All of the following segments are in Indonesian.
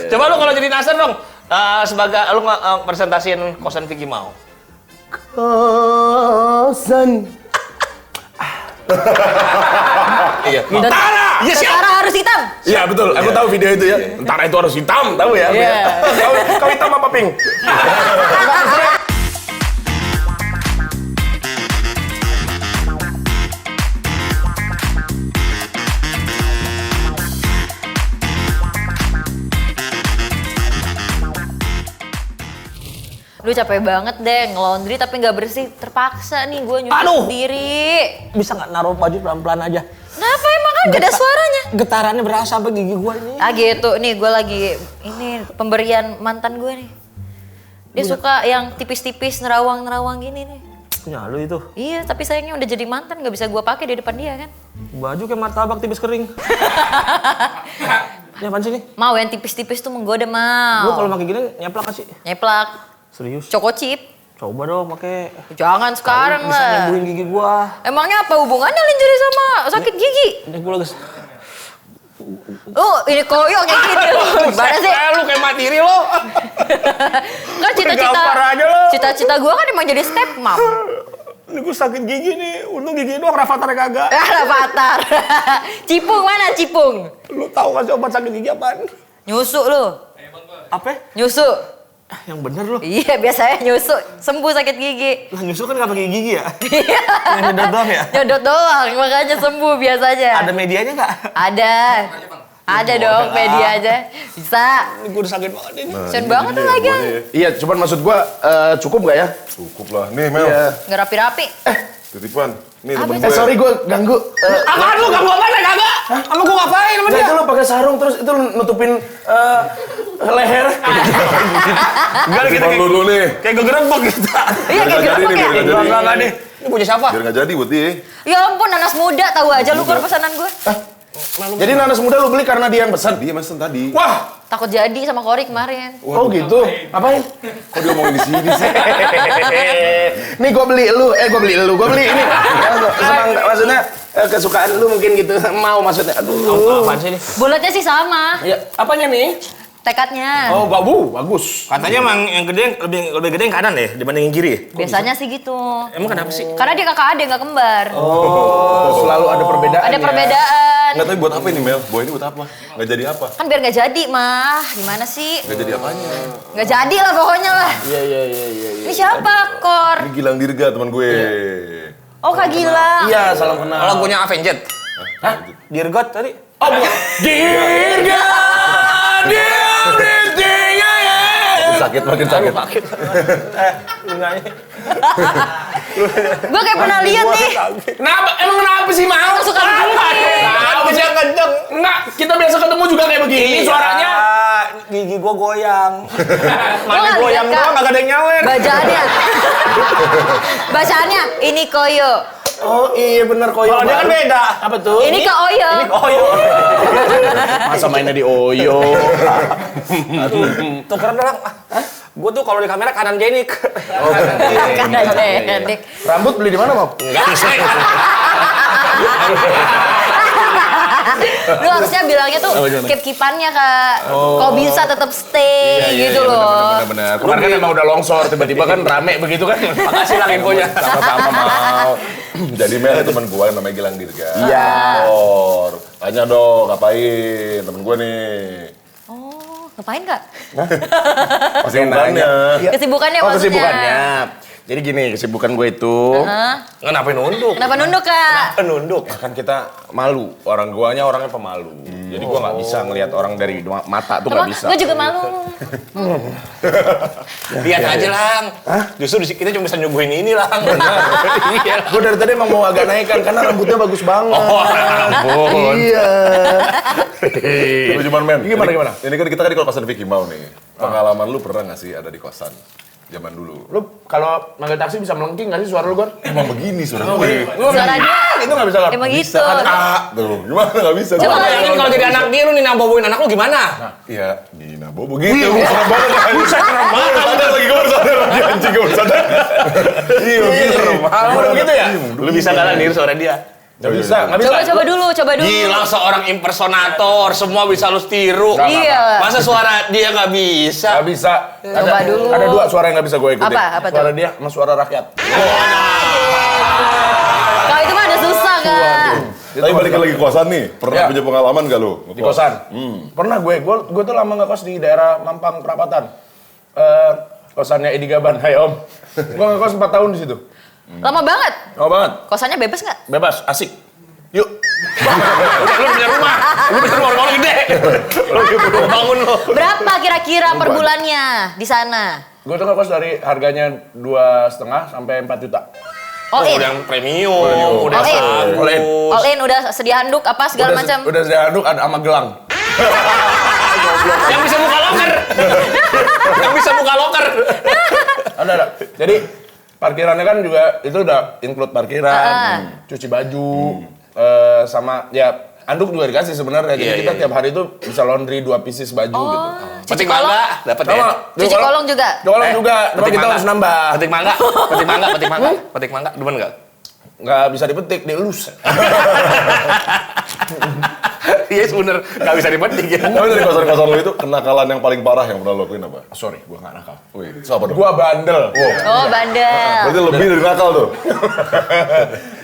Coba lu kalau jadi Nasir dong, sebagai lu presentasiin kosan Vicky mau. Kosan. Iya. Tentara! Iya, siap. Tentara harus hitam. Iya betul, aku tahu video itu ya. Tentara itu harus hitam, tahu ya? Iya. Kau hitam apa pink? Duh capek banget deh nge-laundry tapi nggak bersih. Terpaksa nih gue nyuci sendiri. Bisa nggak naruh baju pelan-pelan aja? Kenapa emang kan gak ada suaranya? Getarannya berasa apa gigi gua ini? Ah gitu, nih gue lagi ini pemberian mantan gue nih. Dia suka yang tipis-tipis nerawang-nerawang gini nih. Punya lu itu. Iya, tapi sayangnya udah jadi mantan gak bisa gue pakai di depan dia kan. Baju kayak martabak tipis kering. Ini apaan sih nih? Mau yang tipis-tipis tuh menggoda Lu mau. kalau pakai gini nyeplak nggak sih? Nyeplak, Serius? Choco chip. Coba dong pakai. Jangan sekarang Bisa lah. nyembuhin gigi gua. Emangnya apa hubungannya lingerie sama sakit gigi? Ini gua lagi. Ini koyok kayak gini loh. Gimana sih? Lu kayak matiri lo. Kan Gampar aja lo. cita-cita gue kan emang jadi step mom. Ini gua sakit gigi nih. Untung gigi doang rafatarnya kagak. Avatar. Cipung mana cipung? Lu tahu nggak sih obat sakit gigi apaan? Nyusuk lu. Apa? Nyusuk. Yang bener lu. Iya biasanya nyusuk sembuh sakit gigi. Lah nyusul kan nggak pakai gigi ya? Iya. Yang nyedot doang ya? Nyedot doang makanya sembuh biasanya. Ada medianya nggak? Ada. Ada dong media aja. Bisa. Ini gua udah sakit banget ini. Sen banget tuh lagi. Iya, cuman maksud gua cukup nggak ya? Cukup lah. Nih Mel, Nggak rapi-rapi. titipan. Nih Apa temen itu? gue. Sorry gua ganggu. Apaan lu ganggu apa ya kagak? Sama gua ngapain sama Nah dia? itu lo pakai sarung terus itu lo nutupin leher. Enggak kita Titipan lu nih. kayak gegerebek gitu. Iya kayak Biar nggak jadi gerobak nih, ya. biar nggak jadi. Enggak nih. Ini punya siapa? Biar nggak jadi buat dia. Ya ampun nanas muda tahu aja lu kalau pesanan gue. Jadi nanas muda lo beli karena dia yang pesan. Dia mesen tadi. Wah, Takut jadi sama Kori kemarin. oh gitu. Ngapain? Kok dia ngomongin di sini sih? Nih gua beli ini. Senang maksudnya kesukaan lu mungkin gitu. Mau maksudnya. Aduh. Apaan sih ini? Bulatnya sih sama. Ya, apanya nih? Tekadnya. Oh, bagus. Katanya emang yang gede lebih gede yang kanan deh dibanding yang kiri. Biasanya sih gitu. Emang kenapa sih? Karena dia kakak adik nggak kembar. Oh, selalu ada perbedaan. Ada ya? perbedaan. Nggak tahu buat apa ini Mel? Boy ini buat apa? Nggak jadi apa? Kan biar nggak jadi mah. Gimana sih? Nggak jadi apanya? Nggak jadi lah pokoknya lah. Iya. Ini siapa Kor? Ini Gilang Dirga teman gue. Oh Kak Gilang. Iya, salam kenal. Lagunya Avenged. Hah? Dirgot tadi? Oh, bukan. Dirga. Sakit makin sakit. Gue kayak pernah lihat nih. Kenapa? Emang kenapa sih mau? Suka Kenapa sih yang kenceng? Enggak, kita biasa ketemu juga kayak begini suaranya. Gigi gua goyang. Lo nggak Goyang lihat, Kak? doang kagak ada yang nyawer. Bacaannya. Bacaannya ini koyo. Oh iya bener koyo. Kalau dia kan beda. Apa tuh? Ini ke Oyo. Oh iya. Masa mainnya di Oyo. Tukeran dong. Gua tuh kalau di kamera kanan Jenik. Kan aja ya, Dik. Rambut beli di mana, Bob? Enggak sih. Lu harusnya bilangnya tuh keep-keepannya Kak. Kok bisa tetap stay gitu loh. Bener. Kemarin kan emang udah longsor, tiba-tiba kan rame begitu kan. Makasih lah infonya. Sama-sama mau. Jadi Mel teman gue namanya Gilang Dirga. Iya. Or, tanya dong, ngapain temen gue nih? Oh, ngapain Kak? Kesibukannya. Kesibukannya Oh, maksudnya. kesibukannya. Jadi gini, kesibukan gue itu. Hah? Kenapa nunduk? Kenapa nunduk Kak? Penunduk. Ya kan kita malu, orangnya pemalu. Jadi gua nggak bisa ngelihat orang dari mata tuh nggak bisa. Gue juga malu. Lihat aja Lang. Justru kita cuma bisa nyuguhin ini Lang. Iya. Gue dari tadi emang mau agak naikkan karena rambutnya bagus banget. Oh, ampun. Iya. Lu cuman men. Gimana? Ini kan kita kan di kosan Vicky Mau nih. Pengalaman lu pernah nggak sih ada di kosan? Zaman dulu. Lu kalau manggil taksi bisa melengking nggak sih suara lu, Gon? Emang begini suara gue. Suara dia. Itu nggak bisa, Gon? Emang gitu. Tuh, gimana nggak bisa? Coba Coba bayangin kalau jadi anak dia lu nih naboboin anak lu gimana? Iya, Dina Bobo gitu. Serem banget kan? Serem banget. Sadar lagi, gue baru sadar lagi anjing, gue baru sadar. Iya, begitu. Kalau begitu ya? Lu bisa kalah nih suara dia. Nggak bisa. Coba dulu. Gila seorang impersonator, semua bisa lu tiru. Iya. Masa suara dia nggak bisa? Nggak bisa. Coba dulu. Ada 2 suara yang nggak bisa gue ikutin. Apa tuh? Suara dia sama suara rakyat. Kalau itu mah ada susah kan. Tapi balik lagi kosan nih, pernah Ya. punya pengalaman gak lu? Di kosan. Pernah gue tuh lama ngekos di daerah Mampang Perapatan. Kosannya Edi Gaban. Hai Om. Gue ngekos 4 tahun di situ. Lama banget. Lama banget. Kosannya bebas nggak? Bebas, asik. Yuk. Lu punya rumah rumah gede. Lu bangun lu. Berapa kira-kira per bulannya di sana? Gue tuh ngekos dari harganya 2,5 sampai 4 juta. All in. Udah yang premium, udah All in. bagus. All in udah sedia handuk apa segala macam. Udah sedia handuk ada sama gelang. Yang bisa buka loker. Yang bisa buka loker. Ada. Jadi parkirannya kan juga itu udah include parkiran, cuci baju, sama ya handuk juga dikasih sebenarnya. Jadi Iya, kita iya, tiap hari itu bisa laundry 2 pieces baju gitu. Petik mangga, dapat ya. Sama, Cuci kolong juga. Kolong juga, tapi Petik kita mangga. harus nambah. Petik mangga, demen nggak? Nggak bisa dipetik, dielus. Iya bener, nggak bisa dipetik ya. Tapi dari kosan-kosan lu itu kenakalan yang paling parah yang pernah lo lakuin apa? Sorry, gua nggak nakal. Wih, itu apa dong? Gua bandel. Oh, bandel. Berarti lebih dari nakal tuh.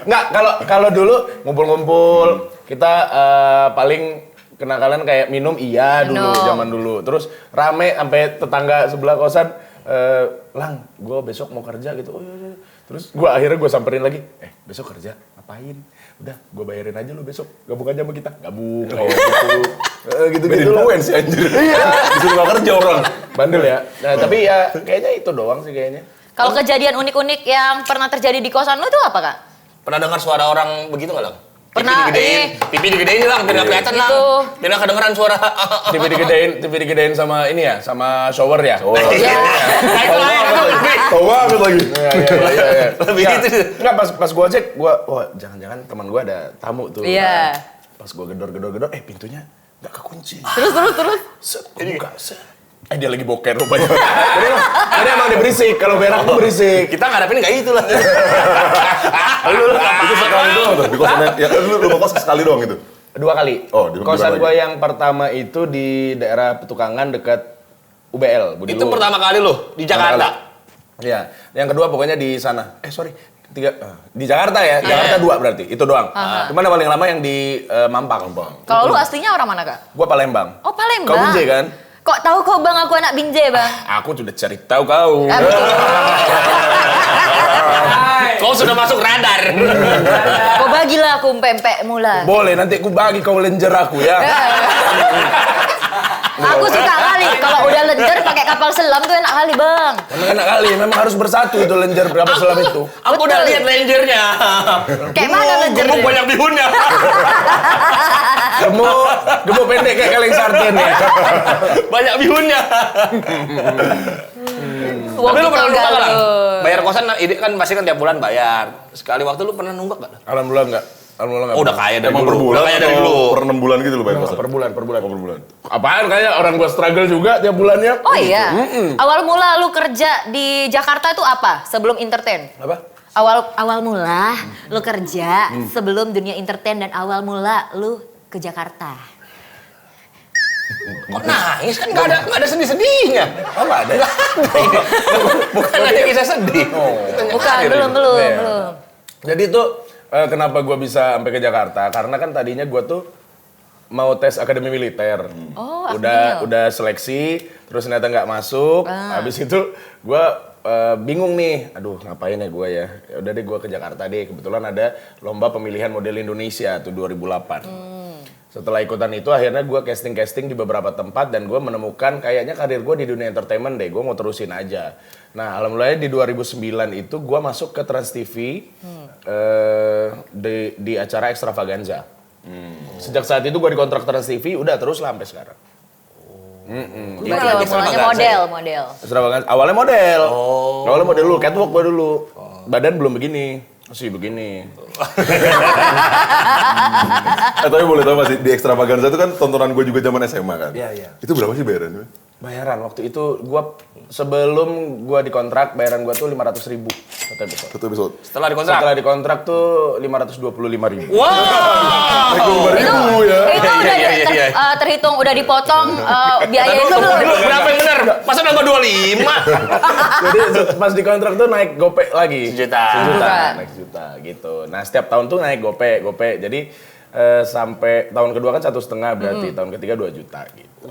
Nggak, kalau dulu ngumpul-ngumpul, kita paling kenakalan kayak minum iya dulu, Minum. zaman dulu. Terus rame sampai tetangga sebelah kosan, Lang, gue besok mau kerja gitu. Oh, iya, iya. Terus akhirnya gue samperin lagi, besok kerja ngapain? Udah, gue bayarin aja lu besok, gabung aja sama kita. Gabung, kayak gitu. Gitu-gitu lah. Influence ya anjir. Iya. Disuruh nggak kerja orang. Bandel ya. Nah, tapi ya kayaknya itu doang sih kayaknya. Kalau kejadian unik-unik yang pernah terjadi di kosan lu itu apa, Kak? Pernah dengar suara orang begitu nggak, Lang? Pernah, Pipi digedein Lang, biar nggak kelihatan Lang. Gitu. Biar nggak kedengeran suara. TV digedein sama ini ya, sama shower ya. Oh, Iya. Nah, itu lah yang lebih. Tau banget lagi. Iya. Lebih gitu. Enggak, pas gua cek, wah jangan-jangan teman gua ada tamu tuh. Iya. Pas gua gedor, pintunya nggak kekunci. Terus. Set, gua buka, set. Dia lagi boker rupanya. Jadi emang dia berisik, kalau berak tuh berisik. Kita ngarepin nggak itu lah. Lu Itu sekali doang tuh di kosannya. Ya lu mau kos sekali doang gitu. 2 kali. Oh, di Kosan mana gua lagi? yang pertama itu di daerah Petukangan dekat UBL. Budi Itu Luhur. pertama kali lu di Pertama Jakarta. kali. Iya, yang kedua pokoknya di sana. Di Jakarta ya. Jakarta 2 berarti. Itu doang. Cuman yang paling lama yang di Mampang. Kalau lu aslinya orang mana, Kak? Gua Palembang. Oh, Palembang. Kau Binjai kan? Kok tahu kau, Bang, aku anak Binjai, Bang? Aku sudah cari tahu kau. Kau sudah masuk radar. Kau bagilah aku pempek mula. Boleh, nanti aku bagi kau lenjer aku ya. Aku suka kali kalau udah lenjer pakai kapal selam tuh enak kali, Bang. Memang enak kali, memang harus bersatu itu lenjer berapa selam itu. Aku udah Betul. lihat rangernya. Kayak mana lenjer? Gemuk banyak bihunnya. Gemuk pendek kayak kaleng sarden ya. Banyak bihunnya. Tapi lu pernah nunggak nggak? Bayar kosan ini kan pasti kan tiap bulan bayar. Sekali waktu lu pernah nunggak nggak? Alhamdulillah enggak. Alhamdulillah enggak. Oh, udah kaya dari Emang dulu. per bulan Udah kaya dari atau dulu. per 6 bulan gitu lu bayar kosan? Per bulan. Oh, per bulan. Apaan kayak orang gua struggle juga tiap bulannya. Oh iya. Awal mula lu kerja di Jakarta itu apa? Sebelum entertain? Apa? Awal mula lu kerja sebelum dunia entertain dan awal mula lu ke Jakarta. Kok nangis kan nggak ada sedih-sedihnya. Oh, enggak ada. Bukan ada kisah sedih. Bukan, Iya. belum. Jadi tuh kenapa gua bisa sampai ke Jakarta? Karena kan tadinya gua tuh mau tes akademi militer. Oh, udah seleksi, terus ternyata nggak masuk. Habis itu gua bingung nih, aduh ngapain ya gua ya? Ya udah deh gua ke Jakarta deh. Kebetulan ada lomba pemilihan model Indonesia tuh 2008. Setelah ikutan itu akhirnya gue casting di beberapa tempat dan gue menemukan kayaknya karir gue di dunia entertainment deh, gue mau terusin aja. Nah alhamdulillah di 2009 itu gue masuk ke Trans TV di acara Extravaganza. Sejak saat itu gue dikontrak Trans TV, udah terus lah sampai sekarang. Berarti awal mulanya model. Extravaganza, awalnya model. Awalnya model dulu, catwalk gue dulu. Badan belum begini. Masih begini. Tapi boleh tahu masih di Extravaganza itu kan tontonan gue juga zaman SMA kan? Iya. Itu berapa sih bayarannya? Bayaran waktu itu sebelum gua dikontrak bayaran gua tuh 500.000 satu episode. Satu episode. Setelah dikontrak. Setelah dikontrak tuh 525.000. Wow. Itu udah terhitung, udah dipotong biaya itu belum? Berapa yang benar? Masa nambah 25? Jadi pas dikontrak tuh naik gopek lagi. Sejuta. Naik sejuta gitu. Nah setiap tahun tuh naik gopek. Jadi sampai tahun kedua kan 1,5 berarti tahun ketiga 2 juta gitu.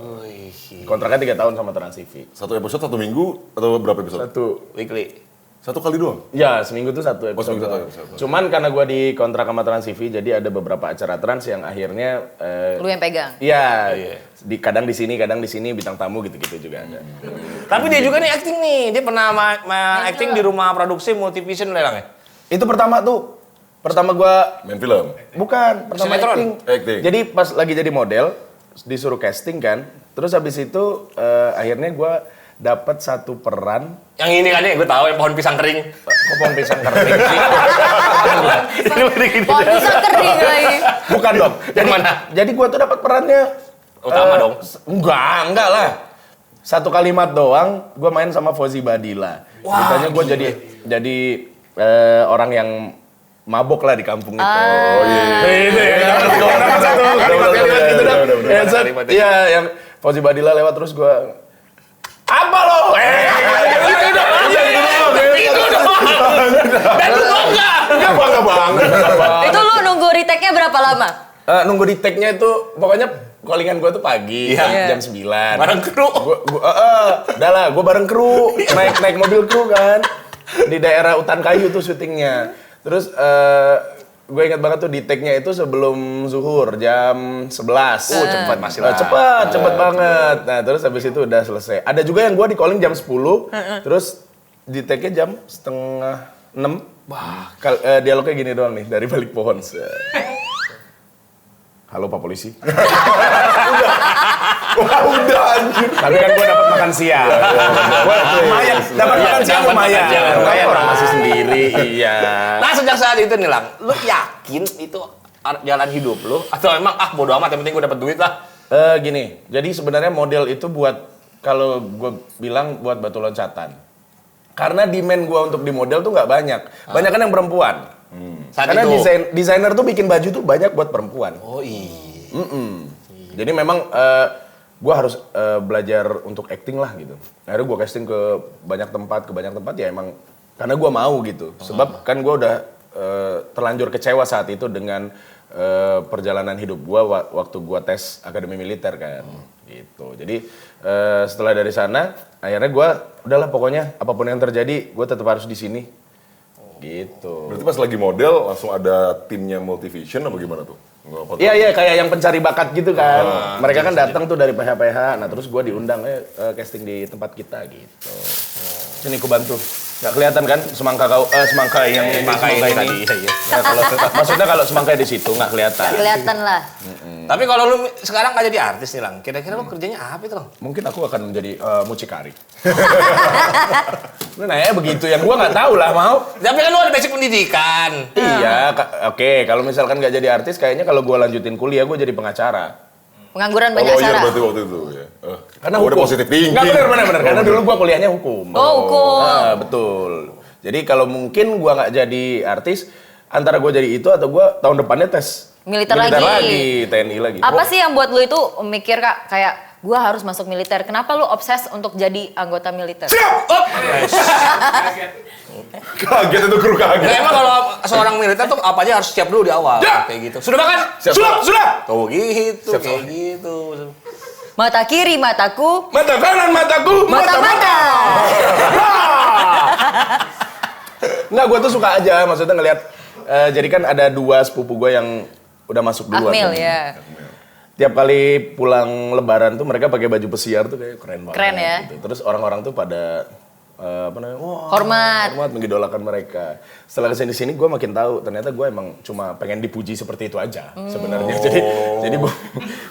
Kontraknya 3 tahun sama Trans TV. Satu episode 1 minggu atau berapa episode? Weekly. 1 kali doang? Ya seminggu tuh 1 episode. seminggu doang. 1 episode. Cuman karena gue dikontrak sama Trans TV, jadi ada beberapa acara Trans yang akhirnya Lu yang pegang. iya, kadang di sini bintang tamu gitu-gitu juga ada. Tapi dia juga nih acting nih. Dia pernah acting di rumah produksi Multivision Lelang ya? Itu pertama gua Main film? bukan, pertama Sinetron? Acting. Jadi pas lagi jadi model, disuruh casting kan. Terus habis itu akhirnya gua dapat satu peran. Yang ini kan ya, gue tahu yang pohon pisang kering. Kok pohon pisang kering sih? Pohon pisang kering lagi. Bukan dong. Yang mana? Jadi gua tuh dapat perannya Utama dong. Enggak lah. Satu kalimat doang, gua main sama Fauzi Badila. Ceritanya gua jadi orang yang mabok lah di kampung itu. Oh Iya, Iya, yang Fauzi Badila lewat terus gua apa lo? Dan lu enggak? Bangga banget. Itu lu nunggu retake-nya berapa lama? Nunggu di tag-nya itu pokoknya callingan gue tuh pagi Iya. jam 9. Bareng kru. Udah lah, gue bareng kru, naik mobil kru kan. Di daerah Utan Kayu tuh syutingnya. Terus gue ingat banget tuh di tag-nya itu sebelum zuhur jam 11. Cepat masih lah. Cepet banget. Nah, terus habis itu udah selesai. Ada juga yang gue di calling jam 10, terus di tag-nya jam setengah 6. Wah, dialognya gini doang nih dari balik pohon. Halo Pak Polisi. Udah anjir. Tapi kan gue dapat makan siang. Lumayan, dapat makan siang lumayan. Lumayan orang masih sendiri. Iya. Nah sejak saat itu nih Lang, lu yakin itu jalan hidup lu? Atau emang bodo amat yang penting gue dapet duit lah? Gini, jadi sebenarnya model itu buat, kalau gue bilang buat batu loncatan. Karena demand gue untuk di model tuh nggak banyak. Banyak kan yang perempuan. Saat Karena itu. desainer tuh bikin baju tuh banyak buat perempuan. Oh iya. Jadi memang gue harus belajar untuk acting lah gitu. Akhirnya gue casting ke banyak tempat ya emang karena gue mau gitu. Sebab kan gue udah terlanjur kecewa saat itu dengan perjalanan hidup gue waktu gue tes akademi militer kan. Gitu. Jadi setelah dari sana akhirnya gue udahlah pokoknya apapun yang terjadi gue tetap harus di sini. Gitu. Berarti pas lagi model langsung ada timnya Multivision apa gimana tuh? Iya kayak yang pencari bakat gitu kan. Mereka kan datang tuh dari PH-PH. Nah terus gue diundang casting di tempat kita gitu. Sini ku bantu. Gak kelihatan kan semangka yang semangka ini tadi. Ya, maksudnya kalau semangka di situ nggak kelihatan. Kelihatan lah. Tapi kalau lu sekarang nggak jadi artis nih Lang, kira-kira lu kerjanya apa itu Lang? Mungkin aku akan menjadi mucikari. Lu nanya begitu yang gua nggak tahu lah mau. Tapi kan lu ada basic pendidikan. Iya, oke. Kalau misalkan nggak jadi artis, kayaknya kalau gua lanjutin kuliah gua jadi pengacara. Pengangguran banyak iya cara. berarti waktu itu ya. Karena udah hukum. positif thinking. Nggak benar. Karena dulu gua kuliahnya hukum. Oh, hukum. Nah, betul. Jadi kalau mungkin gua nggak jadi artis, antara gua jadi itu atau gua tahun depannya tes Militer lagi, lagi. TNI lagi. Apa sih yang buat lu itu mikir Kak kayak gua harus masuk militer? Kenapa lu obses untuk jadi anggota militer? Kaget itu kru kaget. Nah, emang kalau seorang militer tuh apa aja harus siap dulu di awal kayak gitu. Sudah makan? Sudah. Tuh gitu, kayak gitu. Mata kiri mataku, Mata kanan mataku, mata. Nggak, gue tuh suka aja, maksudnya ngelihat. Jadi kan ada 2 sepupu gue yang udah masuk duluan. Akmil kan. ya. Tiap kali pulang Lebaran tuh mereka pakai baju pesiar tuh kayak keren banget. Keren ya. Gitu. Terus orang-orang tuh pada wah, Hormat. mengidolakan mereka. Setelah kesini gue makin tahu ternyata gue emang cuma pengen dipuji seperti itu aja sebenarnya. Jadi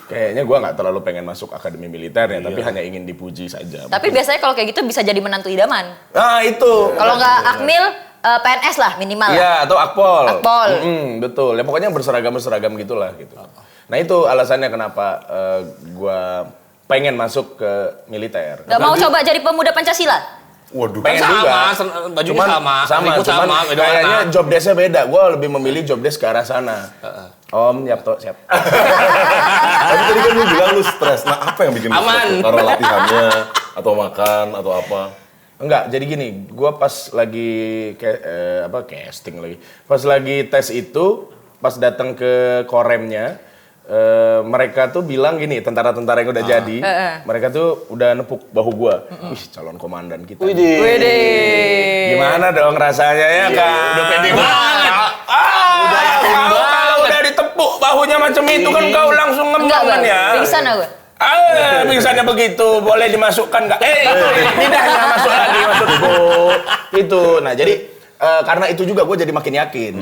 kayaknya gue nggak terlalu pengen masuk akademi militer ya, tapi hanya ingin dipuji saja. Tapi biasanya kalau kayak gitu bisa jadi menantu idaman. Nah itu. Kalau nggak Akmil, PNS lah minimal. Iya, atau akpol. Akpol. Betul. Ya pokoknya berseragam gitulah gitu. Nah itu alasannya kenapa gue pengen masuk ke militer. Gak mau coba jadi pemuda Pancasila? Waduh. Pengen Sama, juga. bajunya sama, ribut cuman sama, beda kayaknya warna. job desk-nya beda. Gue lebih memilih job desk ke arah sana. Om, siap. Tapi tadi kan lu bilang lu stres. Nah, apa yang bikin lu Aman. stres? Karena latihannya, atau makan, atau apa? Enggak, jadi gini, gue pas lagi casting lagi. Pas lagi tes itu, pas datang ke koremnya, mereka tuh bilang gini, tentara-tentara yang udah jadi, mereka tuh udah nepuk bahu gue. Wih, calon komandan kita. Widih. Gimana dong rasanya ya kan? Udah pede banget. Udah yakin banget. Kalau udah ditepuk bahunya macam itu kan kau langsung Enggak, ngembang Bang. ya. Pingsan aku. Pingsannya begitu, boleh dimasukkan nggak? Itu lidahnya masuk lagi, maksudku. Itu, nah jadi karena itu juga gue jadi makin yakin.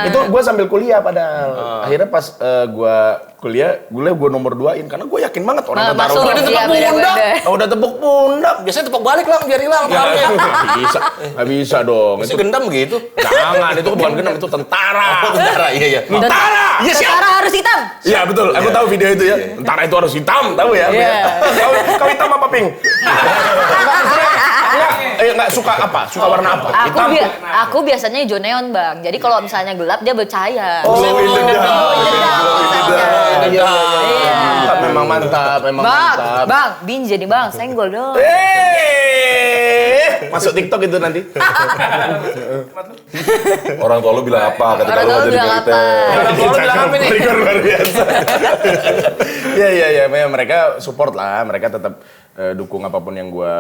Itu gue sambil kuliah padahal. Akhirnya pas gue kuliah, gue nomor 2-in karena gue yakin banget orang tentara Masuk, udah Udah iya, tepuk pundak. bener-bener. udah tepuk pundak. Biasanya tepuk balik lah, biar hilang pahamnya. Nggak bisa dong. Masih gendam begitu. Jangan, itu bukan genam, itu tentara. Tentara, iya. Tentara! Tentara harus hitam. Iya betul, aku tahu video itu ya. Tentara itu harus hitam, tahu ya? Iya. Kau hitam apa pink? Nggak suka apa? Suka warna apa? Hitam. Aku biasanya hijau neon, Bang. Jadi kalau misalnya gelap dia bercahaya. Oh, Glowing in the dark. Iya. Mantap, memang mantap, memang mantap. Bang, binje nih Bang, senggol dong. Masuk TikTok itu nanti. Orang tua lu bilang apa ketika Orang lu tua nggak lu jadi bilang militer? apa? Orang tua lu bilang apa nih? Trigger luar biasa. Iya, mereka support lah, mereka tetap dukung apapun yang gue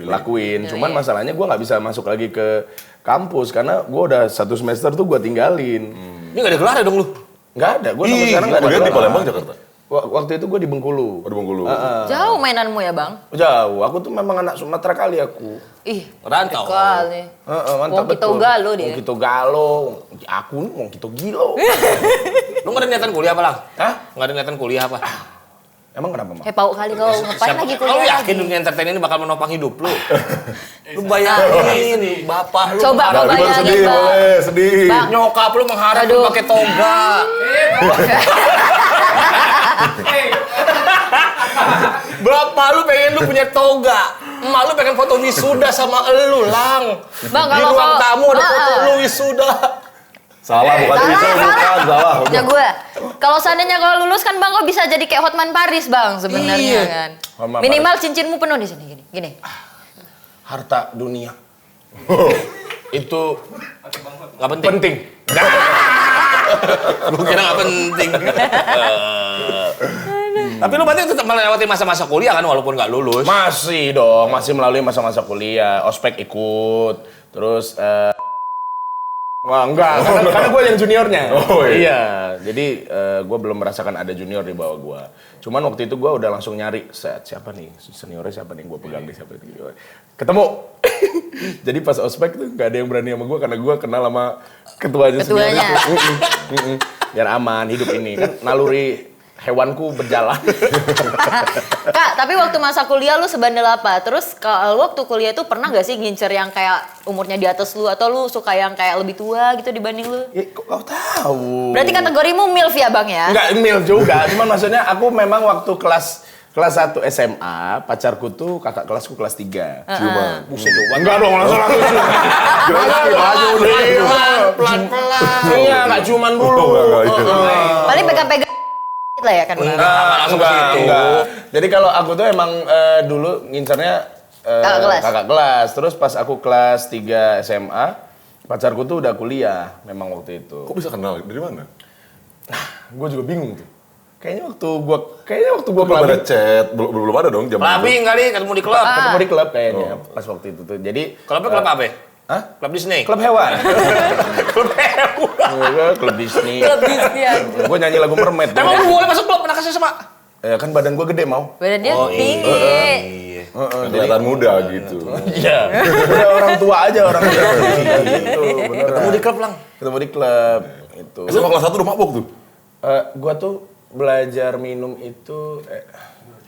lakuin. Cuman masalahnya gue nggak bisa masuk lagi ke kampus karena gue udah 1 semester tuh gue tinggalin. Ini gak ada gelar ya dong lu? Nggak ada, gue sampai sekarang nggak ada. Kuliah di gelar. Palembang, Jakarta? Waktu itu gue di Bengkulu. Oh, di Bengkulu. Jauh mainanmu ya, Bang? Jauh, aku tuh memang anak Sumatera kali aku. Ih, Rantau. kali. Mantap Wong kita galo dia. Wong kita galo. Aku nih wong kita gilo. Lu gak ada niatan kuliah apa, Lang? Hah? Gak ada niatan kuliah apa? Emang kenapa, Mak? Pau kali kau ngapain lagi Lu kuliah yakin lagi? dunia entertain ini bakal menopang hidup lu? Lu bayangin, bapak lu Coba kau Nah, Bang, bayangin, sedih, Bang. boleh, sedih. Bang. nyokap lu mengharap lu Aduh. pakai toga. Bapak lu pengen lu punya toga. Emak lu pengen foto wisuda sama elu, Lang. Bang, Di kalau ruang kau- tamu ada foto lu wisuda. Salah, bukan itu, bukan, salah. Ya gue. Kalau seandainya kau lulus kan Bang, kau bisa jadi kayak Hotman Paris, Bang, sebenarnya Iya. kan. Hotman Minimal cincinmu penuh di sini gini. Harta dunia. Itu Gak penting. penting. Gue kira gak penting. Tapi lu berarti tetap melewati masa-masa kuliah kan walaupun gak lulus. Masih dong, masih melalui masa-masa kuliah. Ospek ikut. Terus wah enggak, karena gue yang juniornya. Oh, iya. Jadi gue belum merasakan ada junior di bawah gue. Cuman waktu itu gue udah langsung nyari siapa nih seniornya, siapa nih gue pegang di siapa nih. Ketemu. Jadi pas ospek tuh gak ada yang berani sama gue karena gue kenal sama ketuanya. Ketuanya. Biar aman hidup ini kan naluri hewanku berjalan. Kak, tapi waktu masa kuliah lu sebandel apa? Terus kalau waktu kuliah itu pernah gak sih ngincer yang kayak umurnya di atas lu atau lu suka yang kayak lebih tua gitu dibanding lu? Kok kau tahu? Berarti kategorimu MILF ya, Bang ya? Enggak mil juga, cuman maksudnya aku memang waktu kelas 1 SMA, pacarku tuh kakak kelasku kelas 3. Ciuman. Buset doang. Enggak dong, langsung Pelan-pelan. Iya, enggak cuman dulu. Paling pegang-pegang lah ya kan. Bang? Langsung ke situ. Enggak. Jadi kalau aku tuh emang dulu ngincernya Kakak kelas. Terus pas aku kelas 3 SMA, pacarku tuh udah kuliah memang waktu itu. Kok bisa kenal? Dari mana? Gue juga bingung tuh. Kayaknya waktu gua Belum ada kelabing, chat, belum ada dong zaman itu. Labing kali ketemu di klub. ketemu di klub kayaknya pas waktu itu tuh. Jadi Klubnya klub apa? Hah? Klub Disney. Klub hewan. Klub hewan. Klub Disney. Disney aja. Gue nyanyi lagu Mermaid. Emang lu boleh masuk klub anak SMA? Kan badan gue gede mau. Badan dia Oh, tinggi. iya. Kelihatan muda gitu. Iya. Udah orang tua aja orang tua. Gitu, beneran. Ketemu di klub, Lang. Ketemu di klub itu. SMA kelas 1 udah mabuk tuh? Gue tuh belajar minum itu,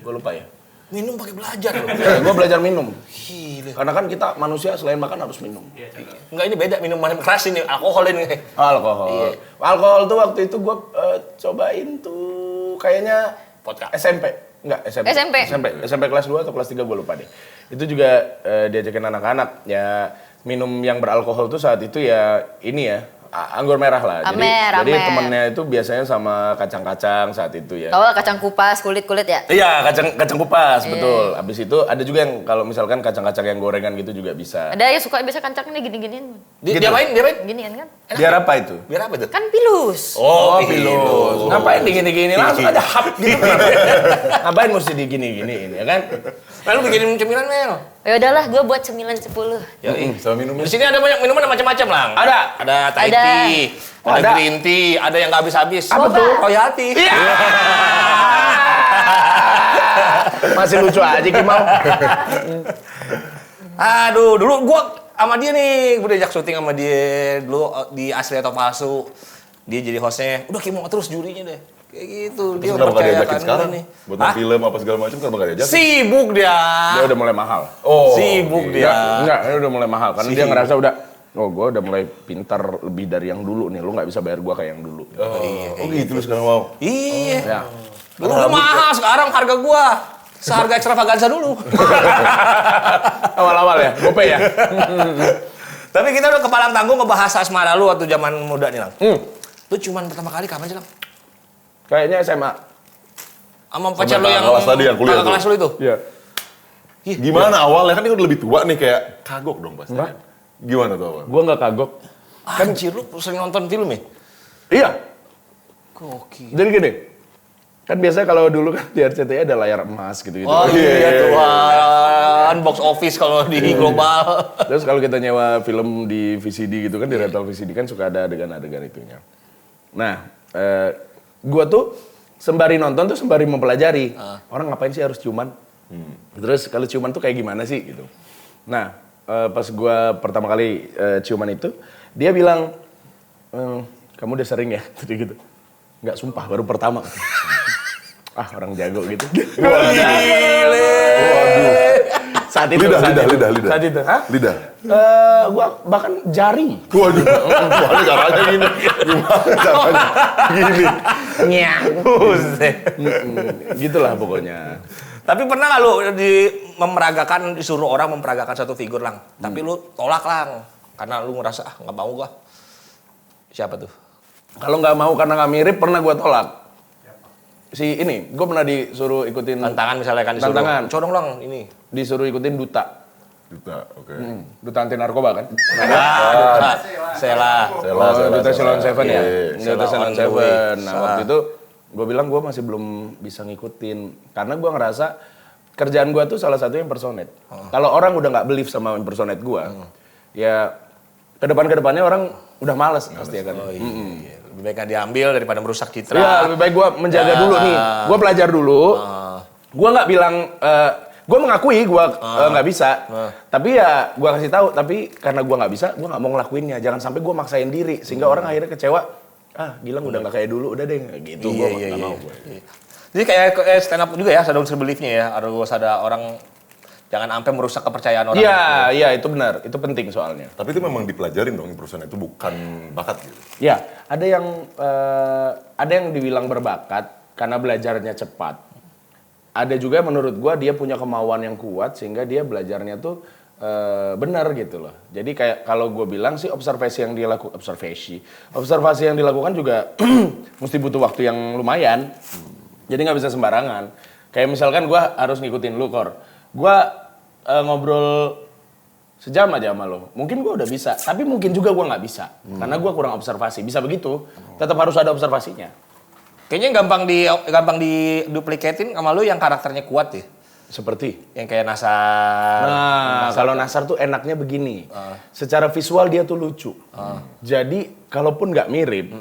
gue lupa ya. Minum pakai belajar loh. Gue belajar minum. Gila. Karena kan kita manusia selain makan harus minum. Enggak, ini beda minuman keras ini, alkohol ini. Alkohol. Alkohol tuh waktu itu gue cobain tuh kayaknya Vodka. SMP. Enggak, SMP. SMP kelas 2 atau kelas 3 gue lupa deh. Itu juga diajakin anak-anak ya minum yang beralkohol tuh saat itu ya ini ya anggur merah lah. Jadi temennya itu biasanya sama kacang-kacang saat itu ya. Tahu lah kacang kupas, kulit-kulit ya? Iya, kacang kupas, betul. Abis itu ada juga yang kalau misalkan kacang-kacang yang gorengan gitu juga bisa. Ada yang suka biasa kacangnya gini-giniin. Dia main. Ginian kan? Biar apa itu? Biar apa itu? Kan pilus. Oh, pilus. Ngapain digini-gini? Langsung aja hap gitu. Ngapain mesti digini-giniin ya kan? Lalu bikinin cemilan, Mel. Ya udahlah, gue buat 9-10. Sama minumnya. Di sini ada banyak minuman macam-macam, Lang. Ada Thai Ada. tea, Oh, ada ada. green tea, ada yang nggak habis-habis. Apa tuh? Royalty. Masih lucu aja Kimau. Aduh, dulu gua sama dia nih, gua diajak syuting sama dia dulu di Asli atau Palsu. Dia jadi hostnya, udah Kimau terus jurinya deh. Kayak gitu. Terus kenapa gak diajakin percayakan sekarang? nih. Buat main film apa segala macam kenapa gak diajakin? Sibuk dia. Dia udah mulai mahal. Oh, Sibuk oke. dia. Enggak, dia udah mulai mahal karena dia ngerasa udah gue udah mulai pintar lebih dari yang dulu nih. Lu nggak bisa bayar gue kayak yang dulu. Oh gitu lu sekarang mau. Iya. Ya. Dulu udah mahal, sekarang harga gua seharga ekstravaganza dulu. Awal-awal ya, gope ya. Tapi kita udah kepalang tanggung ngebahas asmara lu waktu zaman muda nih, Lang. Lu cuman pertama kali kapan sih, Lang? Kayaknya SMA. Sama pacar lu kakak yang kelas tadi yang kuliah kakak tuh. kelas lu itu? Iya. Gimana awalnya kan dia udah lebih tua nih kayak kagok dong pasti. Enggak. Gimana tuh awal? Gue nggak kagok. Anjir, lu sering nonton film ya? Iya. Gokil. Jadi gini. Kan biasanya kalau dulu kan di RCTI ada layar emas gitu-gitu. Oh iya Tuhan, box office kalau di global. Terus kalau kita nyewa film di VCD gitu kan, di rental VCD kan suka ada adegan-adegan itunya. Nah, gua tuh sembari nonton tuh sembari mempelajari. Orang ngapain sih harus ciuman? Terus kalau ciuman tuh kayak gimana sih gitu. Nah, pas gua pertama kali ciuman itu, dia bilang, kamu udah sering ya? Jadi gitu. Enggak, sumpah, baru pertama. Ah, orang jago gitu. Gile. Saat itu. Lidah. Saat itu, hah? Lidah. Gua bahkan jari. Waduh. Soalnya caranya gini. Gimana caranya? Gini. Buset. Gitulah pokoknya. Tapi pernah nggak lu disuruh orang memperagakan satu figur, Lang? Tapi lu tolak, Lang. Karena lu ngerasa, nggak mau gua. Siapa tuh? Kalau nggak mau karena nggak mirip, pernah gua tolak. Si ini, gue pernah disuruh ikutin Tantangan misalnya kan disuruh. Tantangan. Codong, Lang, ini. disuruh ikutin duta. Duta, oke. Duta anti narkoba kan? Sela. Duta Ceylon Seven ya. Sela Duta Ceylon on the Seven. way. Nah, waktu itu gue bilang gue masih belum bisa ngikutin karena gue ngerasa kerjaan gue tuh salah satunya impersonate. Kalau orang udah nggak believe sama impersonate gue, ya kedepannya orang udah males pasti ya kan. Oh iya. Lebih baik diambil daripada merusak citra. Ya lebih baik gue menjaga dulu nih. Gue belajar dulu. Gue nggak bilang, gue mengakui gue nggak bisa. Tapi ya gue kasih tahu. Tapi karena gue nggak bisa, gue nggak mau ngelakuinnya. Jangan sampai gue maksain diri sehingga orang akhirnya kecewa. Ah, Gilang udah nggak kayak dulu, udah deh gitu. Gue nggak mau. Jadi kayak stand up juga ya, ada belief-nya ya. Harus ada orang jangan sampai merusak kepercayaan orang. Iya itu benar. Itu penting soalnya. Tapi itu memang dipelajarin dong impersonate itu bukan bakat gitu. Ya, ada yang dibilang berbakat karena belajarnya cepat. Ada juga menurut gua dia punya kemauan yang kuat sehingga dia belajarnya tuh benar gitu loh. Jadi kayak kalau gua bilang sih observasi yang dilakukan juga mesti butuh waktu yang lumayan. Jadi nggak bisa sembarangan. Kayak misalkan gua harus ngikutin lu, Kor. Gua ngobrol sejam aja sama lo. Mungkin gua udah bisa, tapi mungkin juga gua nggak bisa. Karena gua kurang observasi. Bisa begitu, tetap harus ada observasinya. Kayaknya gampang diduplikatin sama lu yang karakternya kuat ya. Seperti? Yang kayak Nasar. Nah, kalau Nasar tuh enaknya begini. Secara visual dia tuh lucu. Jadi, kalaupun nggak mirip,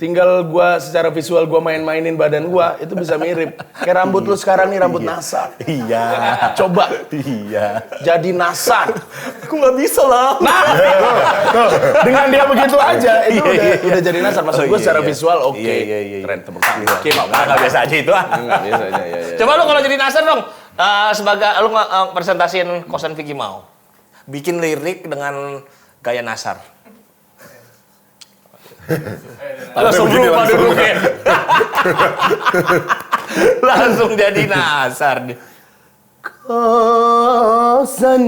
tinggal gua secara visual gua mainin badan gua, itu bisa mirip. Kayak rambut lu sekarang nih, rambut Nasar. Iya. Coba. Iya. Jadi Nasar. Aku nggak bisa lah. Nah, dengan dia begitu aja, itu udah jadi Nasar. Maksud gue secara visual oke. Iya. Keren, tepuk tangan. Oke, Nggak biasa aja itu ah. Nggak biasa aja, ya. Coba lu kalau jadi Nasar dong, sebagai lu presentasiin kosan Vicky Mau, bikin lirik dengan gaya Nasar. Langsung berubah duduknya. Langsung jadi nasar dia. Kosan.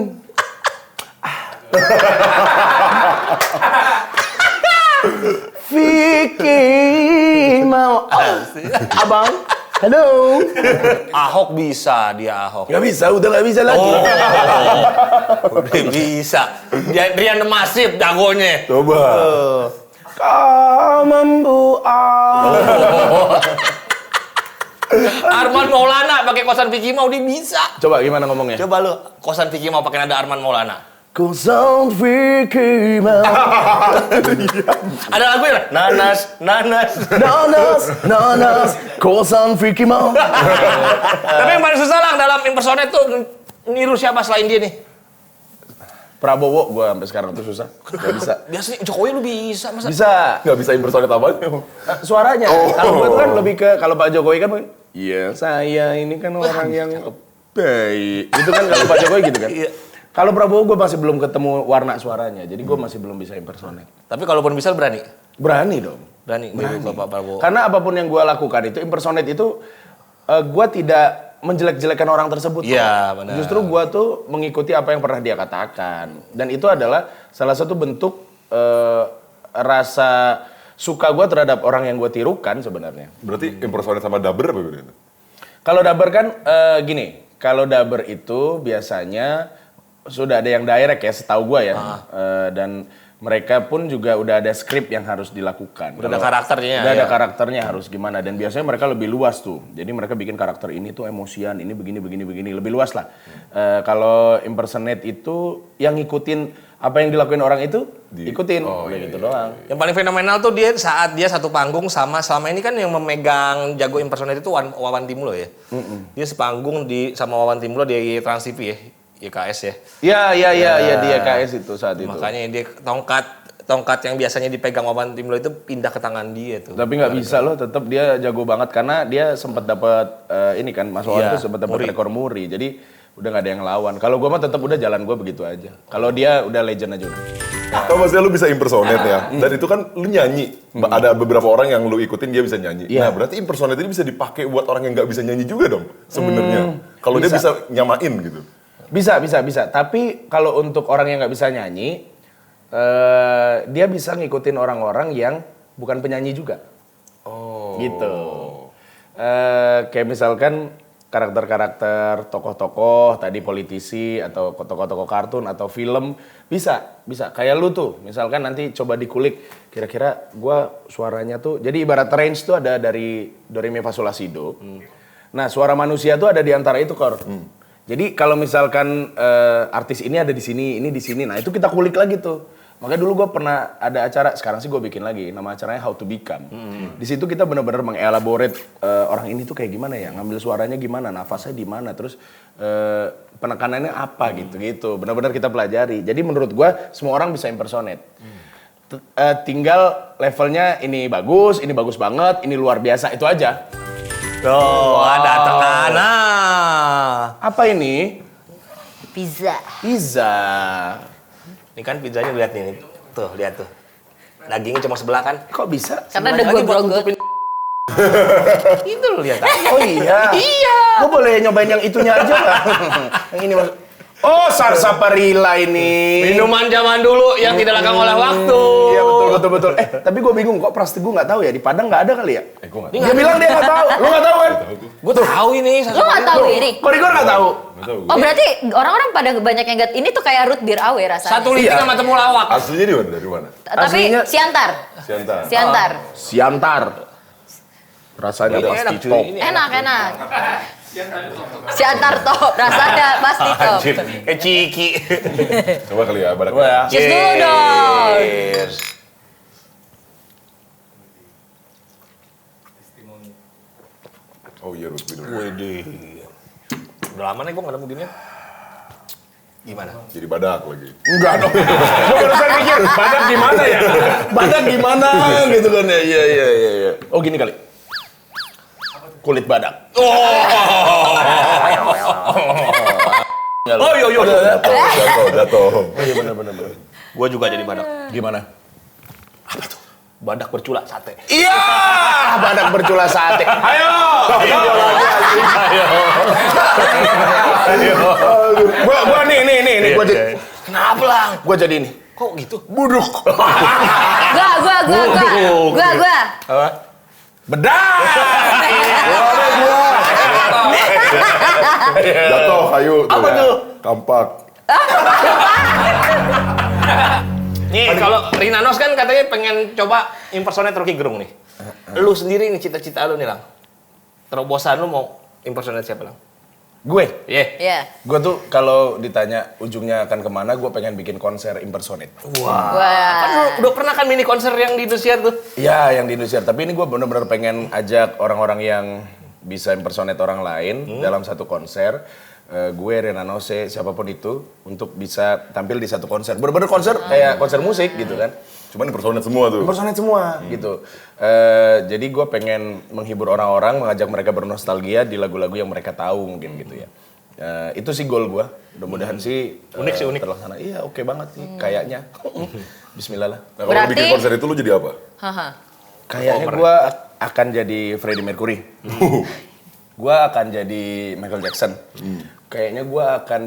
Vicky mau. Abang. Halo. Ahok bisa, dia Ahok. Gak bisa, udah gak bisa lagi. Udah bisa. Rian Masif jagonya. Coba. Kau mampu. Arman Maulana pakai kosan Vicky mau dia bisa. Coba gimana ngomongnya? Coba lu kosan Vicky mau pakai nada Arman Maulana. Kosan Vicky mau. Ada lagu ya? Nanas, nanas. Nanas, kosan Vicky mau. Tapi yang paling susah lah dalam impersonate tuh niru siapa selain dia nih? Prabowo gua sampai sekarang tuh susah. Gak bisa. Biasanya Jokowi lu bisa masa? Bisa. Nggak bisa impersonate apa? Suaranya. Oh. Kalau gua tuh kan lebih ke kalau Pak Jokowi kan iya, saya ini kan orang yang baik. Itu kan kalau Pak Jokowi gitu kan. Iya. Kalau Prabowo gue masih belum ketemu warna suaranya, jadi gue masih belum bisa impersonate. Tapi kalaupun bisa berani. Berani dong. Berani Bapak Prabowo. Karena apapun yang gue lakukan itu impersonate itu gue tidak menjelek-jelekan orang tersebut. Iya, benar. Justru gue tuh mengikuti apa yang pernah dia katakan. Dan itu adalah salah satu bentuk rasa suka gue terhadap orang yang gue tirukan sebenarnya. Berarti impersonate sama dubber apa bedanya? Kalau dubber kan gini, kalau dubber itu biasanya sudah ada yang direct ya, setahu gue ya. Dan mereka pun juga udah ada skrip yang harus dilakukan. Udah ada karakternya. Udah ada Ya. karakternya harus gimana. Dan biasanya mereka lebih luas tuh. Jadi mereka bikin karakter ini tuh emosian, ini begini. Lebih luas lah. Kalau impersonate itu yang ngikutin apa yang dilakuin orang itu, ikutin. Gitu doang. Yang paling fenomenal tuh dia saat dia satu panggung sama selama ini kan yang memegang jago impersonate itu Wawan Timlo ya. Dia sepanggung sama Wawan Timlo di Trans TV ya. YKS ya. Iya di YKS itu saat itu. Makanya dia tongkat yang biasanya dipegang Wawan Timlo itu pindah ke tangan dia tuh. Tapi nggak bisa loh, tetap dia jago banget karena dia sempat dapat ini kan Mas Wawan Iya, tuh sempat dapat rekor muri. Jadi udah nggak ada yang lawan. Kalau gua mah tetap udah jalan gua begitu aja. Kalau dia udah legend aja udah. Kalau maksudnya lu bisa impersonate ya, dan itu kan lu nyanyi. Ada beberapa orang yang lu ikutin dia bisa nyanyi. Iya. Nah berarti impersonate ini bisa dipakai buat orang yang nggak bisa nyanyi juga dong sebenarnya. Kalau dia bisa. bisa nyamain gitu. Bisa. Tapi kalau untuk orang yang nggak bisa nyanyi, dia bisa ngikutin orang-orang yang bukan penyanyi juga. Oh. Gitu. Kayak misalkan karakter-karakter tokoh-tokoh, tadi politisi atau tokoh-tokoh kartun atau film, bisa. Kayak lu tuh, misalkan nanti coba dikulik, kira-kira gua suaranya tuh, jadi ibarat range tuh ada dari do re mi fa sol la si do. Nah, suara manusia tuh ada di antara itu, Kor. Jadi kalau misalkan artis ini ada di sini, ini di sini, nah itu kita kulik lagi tuh. Makanya dulu gue pernah ada acara, sekarang sih gue bikin lagi, nama acaranya How to Become. Di situ kita benar-benar mengelaborate orang ini tuh kayak gimana ya, ngambil suaranya gimana, nafasnya di mana, terus penekanannya apa gitu. Benar-benar kita pelajari. Jadi menurut gue semua orang bisa impersonate. Tinggal levelnya ini bagus banget, ini luar biasa, itu aja. Tuh, ada tengah. Apa ini? Pizza. Pizza. Ini kan pizzanya lihat nih. Tuh, lihat tuh. Dagingnya cuma sebelah kan? Kok bisa? Karena ada Lagi gue buat grogot. tutupin. Itu lo lihat. Oh iya. Iya. Gue boleh nyobain yang itunya aja nggak? Yang ini mas. Oh, sarsaparilla ini. Minuman zaman dulu yang tidak lekang oleh waktu. Iya betul. Tapi gue bingung kok Pras Teguh nggak tahu ya, di Padang nggak ada kali ya? Gue nggak Dia bilang dia nggak tahu. Lu nggak tahu kan? Gue tahu ini. Lo nggak tahu ini? Kok Rigor nggak tahu? tahu. Oh berarti orang-orang pada banyak yang ini tuh kayak root beer awe rasanya. Satu liting sama temulawak. Aslinya di mana? Dari mana? Tapi aslinya- siantar. Siantar. Siantar. Siantar. Rasanya Ini pasti enak, cuy. top. Ini Enak. Siantar top, rasanya pasti top. Anjir, kayak ciki. Coba kali ya, badak. Coba ya. Cheers dulu dong. Cheers. Oh iya, Rus, minum. Widih. Udah lama nih gue gak nemu ginian. Gimana? Jadi badak lagi. Enggak dong. Gue barusan mikir, badak gimana ya? Badak gimana gitu kan ya. Iya. Oh gini kali. Kulit badak. Oh yo. Jatuh. Oh iya benar. Gue juga jadi badak. Gimana? badak bercula sate. Iya, badak bercula sate. Ayo. Gua nih gua jadi. Kenapa Lang? Gua jadi ini. Kok gitu? Buduk. Gua. Apa? Bedak. Jatuh kayu tuh. Apa ya. tuh? Kampak. Nih kalau Rinanos kan katanya pengen coba impersonate Rocky Gerung nih. Lu sendiri nih cita-cita lu nih Lang. Terobosan lu mau impersonate siapa Lang? Gue. Iya. Iya. Gue tuh kalau ditanya ujungnya akan kemana, gue pengen bikin konser impersonate. Wah. Kan lu udah pernah kan mini konser yang di Indosiar tuh? Iya, yang di Indonesia. Tapi ini gue bener-bener pengen ajak orang-orang yang bisa impersonate orang lain dalam satu konser. Gue, Rina Nose, siapapun itu, untuk bisa tampil di satu konser. Bener-bener konser kayak konser musik gitu kan. Cuman impersonate semua tuh. Impersonate semua gitu. Jadi gue pengen menghibur orang-orang, mengajak mereka bernostalgia di lagu-lagu yang mereka tahu mungkin gitu ya. Itu sih goal gue. Mudah-mudahan sih Unik sih, unik. terlaksana. Iya, oke banget sih kayaknya. Bismillah lah. Nah, kalau Berarti- bikin konser itu lu jadi apa? Haha. Kayaknya gue akan jadi Freddie Mercury. Gue akan jadi Michael Jackson. Kayaknya gue akan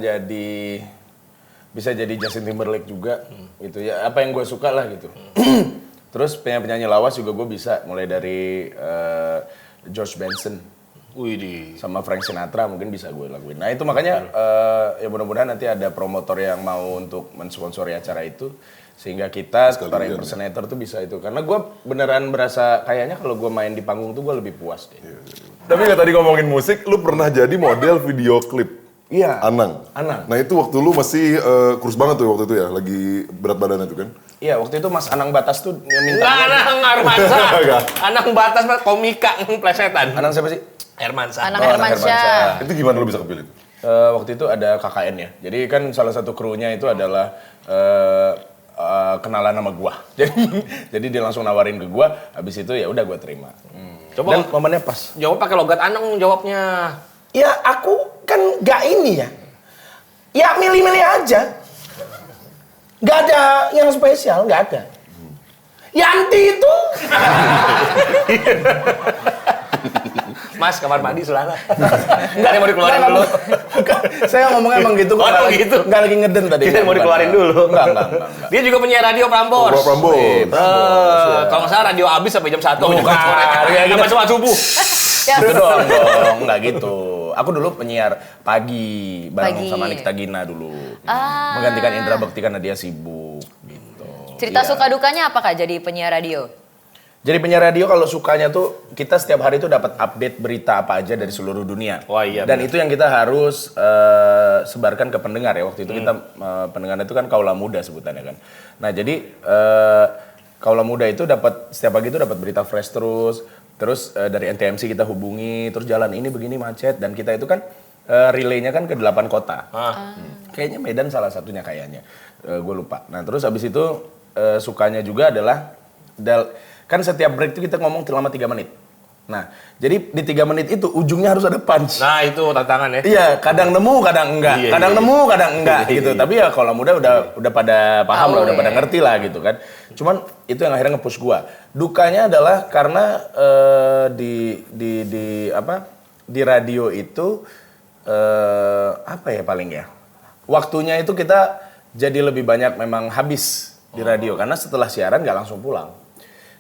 bisa jadi Justin Timberlake juga gitu ya, apa yang gue suka lah gitu. Terus penyanyi lawas juga gue bisa, mulai dari George Benson Widih. sama Frank Sinatra mungkin bisa gue lakuin. Nah itu makanya ya mudah-mudahan nanti ada promotor yang mau untuk mensponsori acara itu, sehingga kita para impersonator tuh bisa itu. Karena gue beneran berasa kayaknya kalau gue main di panggung tuh gue lebih puas deh. Tapi nggak tadi ngomongin musik, lu pernah jadi model video klip. Iya. Anang. Anang. Nah itu waktu lu masih kurus banget tuh waktu itu ya, lagi berat badan itu kan? Iya, waktu itu Mas Anang Batas tuh minta. Enggak, Anang Hermansyah. Enggak. Anang Batas komika plesetan. Anang siapa sih? Hermansyah. Anang Oh, Anang Hermansyah. Itu gimana lu bisa kepilih? Waktu itu ada KKN ya. Jadi kan salah satu krunya itu adalah kenalan sama gua. Jadi dia langsung nawarin ke gua, habis itu ya udah gua terima. Coba Dan momennya pas. jawab pakai logat Anang jawabnya. Ya aku kan nggak ini ya. Ya milih-milih aja. Nggak ada yang spesial, nggak ada. Yanti itu. Mas, kamar mandi selana. Enggak ada mau dikeluarin dulu. Saya ngomongnya emang gitu. Oh, emang gitu? Nggak lagi ngeden tadi. Kita mau dikeluarin dulu. Enggak. Dia juga punya radio Prambors. Oh, Prambors. Kalau nggak salah radio habis sampai jam 1. Bukan. Sampai sholat subuh. Ya. Itu dong, nggak gitu. Aku dulu penyiar pagi bareng Pagi. sama Nikita Gina dulu. Menggantikan Indra Bekti karena dia sibuk gitu. Cerita Iya. suka dukanya apa Kak jadi penyiar radio? Jadi penyiar radio kalau sukanya tuh kita setiap hari tuh dapat update berita apa aja dari seluruh dunia. Wah, iya, Dan benar. itu yang kita harus sebarkan ke pendengar ya. Waktu itu kita pendengar itu kan kaula muda sebutannya kan. Nah jadi kaula muda itu dapat setiap pagi itu dapat berita fresh terus. Terus dari NTMC kita hubungi, terus jalan ini begini macet, dan kita itu kan relaynya kan ke 8 kota. Kayaknya Medan salah satunya kayaknya, gue lupa. Nah terus habis itu sukanya juga adalah kan setiap break itu kita ngomong selama 3 menit. Nah jadi di 3 menit itu ujungnya harus ada punch. Nah, itu tantangan ya. Iya, kadang nemu, kadang enggak. Iya, Kadang iya. nemu, kadang enggak gitu. Tapi ya kalau muda udah pada paham Tahu lah, udah pada ya. ngerti lah gitu kan. Cuman itu yang akhirnya nge-push gua. Dukanya adalah karena di radio itu apa ya paling ya? Waktunya itu kita jadi lebih banyak memang habis di radio karena setelah siaran nggak langsung pulang.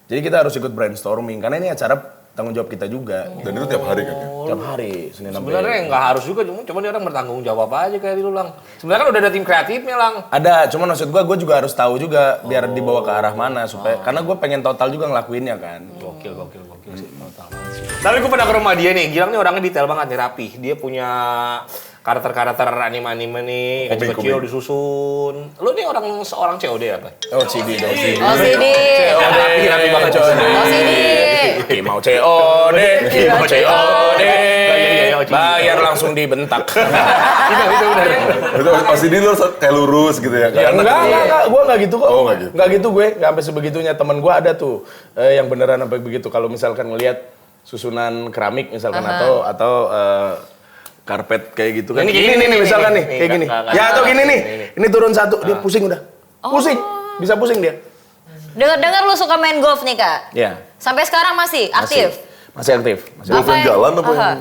Jadi kita harus ikut brainstorming karena ini acara tanggung jawab kita juga. Dan itu tiap hari kan ya? Tiap hari, Senin sampai Sebenarnya nggak harus juga, cuma dia orang bertanggung jawab aja kayak itu Lang. Sebenarnya kan udah ada tim kreatifnya Lang. ada, cuman maksud gue juga harus tahu juga biar dibawa ke arah mana supaya karena gue pengen total juga ngelakuinnya kan. Gokil sih. Total banget sih. Tapi gue pernah ke rumah dia nih, Gilang nih orangnya detail banget nih, rapi. Dia punya karakter-karakter anime-anime nih, kecil-kecil komik. disusun. Lu nih seorang COD apa? Oh CD dong, CD. Oh CD. Rapi banget COD. Oh CD. Ki mau COD, Ki mau COD. Iya, Bayar langsung dibentak. Itu benar. Itu pasti dia lu kayak lurus gitu ya? Ya enggak, gue enggak gitu kok. Oh, enggak gitu. Enggak gitu gue, enggak sampai sebegitunya. Temen gue ada tuh yang beneran sampai begitu. Kalau misalkan ngelihat susunan keramik misalkan atau karpet kayak gitu kan. Ini Ini misalkan nih, nih, kayak gini. nggak, Ya atau gini nih. ini. Ini turun satu, dia pusing udah. Pusing. Bisa pusing dia. Dengar-dengar lu suka main golf nih, Kak? Iya. Sampai sekarang masih aktif? Masih aktif. Masih Golf yang jalan apa Aha. yang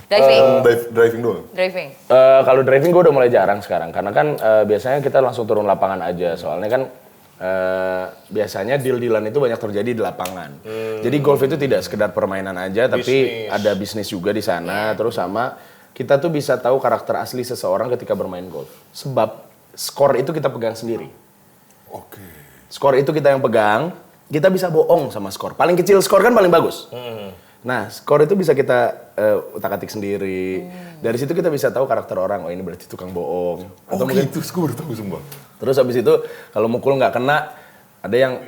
Diving. driving doang? Driving. Kalau driving gue udah mulai jarang sekarang karena kan biasanya kita langsung turun lapangan aja soalnya kan biasanya deal-dealan itu banyak terjadi di lapangan. Jadi golf itu tidak sekedar permainan aja tapi ada bisnis juga di sana terus sama kita tuh bisa tahu karakter asli seseorang ketika bermain golf. Sebab skor itu kita pegang sendiri. Oke. Skor itu kita yang pegang, kita bisa bohong sama skor. Paling kecil skor kan paling bagus. Nah, skor itu bisa kita utak-atik sendiri. Dari situ kita bisa tahu karakter orang. Oh, ini berarti tukang bohong. Oh gitu, gue baru tahu sumpah. Terus habis itu kalau mukul nggak kena, ada yang